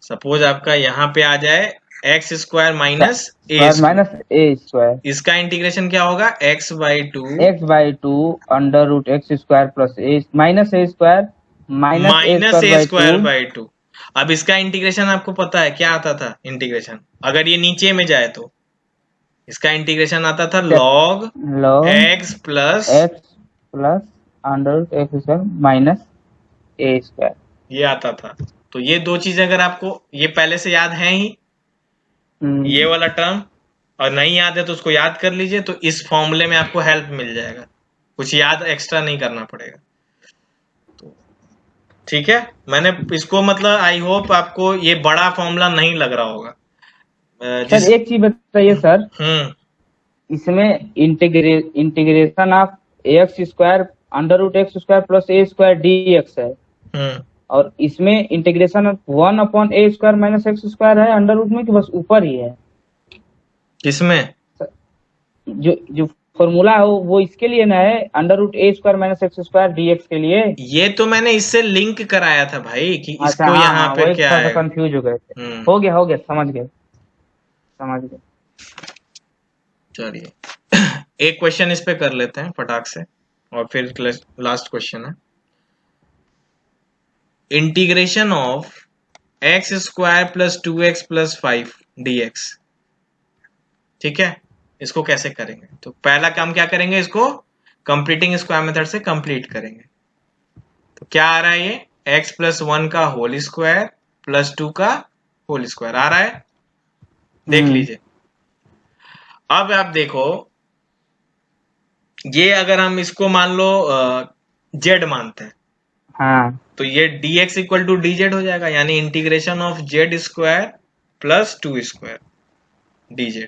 सपोज आपका यहाँ पे आ जाए x square minus a square, इसका इंटीग्रेशन क्या होगा, x by two under root x square plus a minus a square minus a square by two. अब इसका इंटीग्रेशन आपको पता है क्या आता था इंटीग्रेशन, अगर ये नीचे में जाए तो इसका इंटीग्रेशन आता था log x plus under root x square minus a square, ये आता था। तो ये दो चीजें अगर आपको ये पहले से याद है ही, ये वाला टर्म, और नहीं याद है तो उसको याद कर लीजिए, तो इस फॉर्मूले में आपको हेल्प मिल जाएगा, कुछ याद एक्स्ट्रा नहीं करना पड़ेगा। तो ठीक है, मैंने इसको मतलब आई होप आपको ये बड़ा फॉर्मूला नहीं लग रहा होगा। सर एक चीज बताइए सर, इसमें integration of x square under root x square plus a square d x है, और इसमें integration of 1 upon a square minus x square है अंडर रूट में, कि बस ऊपर ही है? किसमें जो फॉर्मूला है वो इसके लिए ना है, under root a square minus x square d x के लिए। ये तो मैंने इससे लिंक कराया था भाई कि इसको यहाँ पे क्या है, कंफ्यूज हो गए थे। हो गया समझ गए। चलिए एक क्वेश्चन इस पे कर लेते हैं फटाक से, और फिर लास्ट क्वेश्चन है, integration of x square plus 2x plus 5 dx। ठीक है, इसको कैसे करेंगे? तो पहला काम क्या करेंगे, इसको कंप्लीटिंग स्क्वायर मेथड से कंप्लीट करेंगे। तो क्या आ रहा है, ये x प्लस 1 का होल स्क्वायर प्लस 2 का होल स्क्वायर आ रहा है, देख लीजिए। अब आप देखो, ये अगर हम इसको मान लो z मानते हैं, हाँ तो ये dx इक्वल टू dz हो जाएगा, यानी integration of z square plus 2 square dz।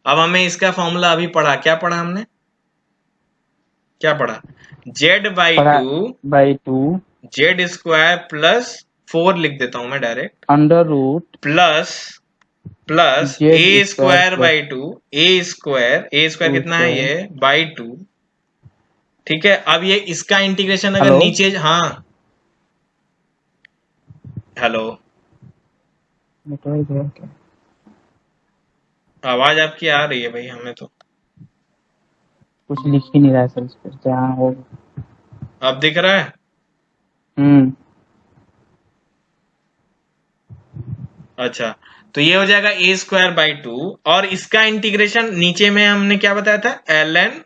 अब हमें इसका फॉर्मूला अभी पढ़ा, क्या पढ़ा हमने, क्या पढ़ा, z by two z square plus 4 लिख देता हूं मैं direct, under root plus plus a square by two, a square कितना है ये, बाई टू। ठीक है, अब ये इसका इंटीग्रेशन अगर नीचे, हाँ हेलो, आवाज आपकी आ रही है भाई, हमें तो कुछ लिख ही नहीं रहा है सर इस पर, जहाँ हो। अब दिख रहा है? अच्छा, तो ये हो जाएगा ए स्क्वायर बाई टू, और इसका इंटीग्रेशन नीचे में हमने क्या बताया था, एल एन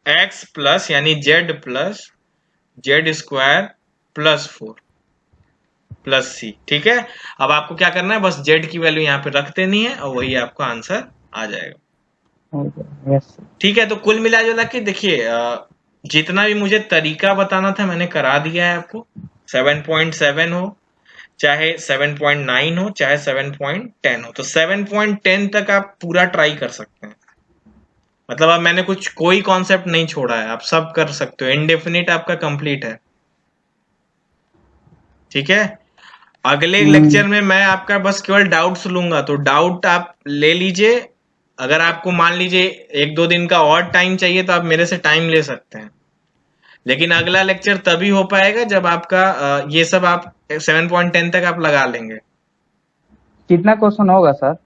एक्स प्लस यानी z plus z square plus 4 plus c. ठीक है, अब आपको क्या करना है, बस जेड की वैल्यू यहाँ पे रख देनी है और वही आपका आंसर आ जाएगा। ठीक है, तो कुल मिला जुला के देखिए, जितना भी मुझे तरीका बताना था मैंने करा दिया है आपको। 7.7 हो चाहे 7.9 हो चाहे 7.10 हो, तो 7.10 तक आप पूरा ट्राई कर सकते हैं। मतलब अब मैंने कुछ कोई कॉन्सेप्ट नहीं छोड़ा है, आप सब कर सकते हो, इनडेफिनिट आपका कंप्लीट है। ठीक है, अगले लेक्चर में मैं आपका बस केवल डाउट्स लूंगा, तो डाउट आप ले लीजिए। अगर आपको मान लीजिए 1-2 दिन का और टाइम चाहिए तो आप मेरे से टाइम ले सकते हैं, लेकिन अगला लेक्चर तभी हो पाएगा जब आपका ये सब आप 7.10 तक आप लगा लेंगे। कितना क्वेश्चन होगा सर?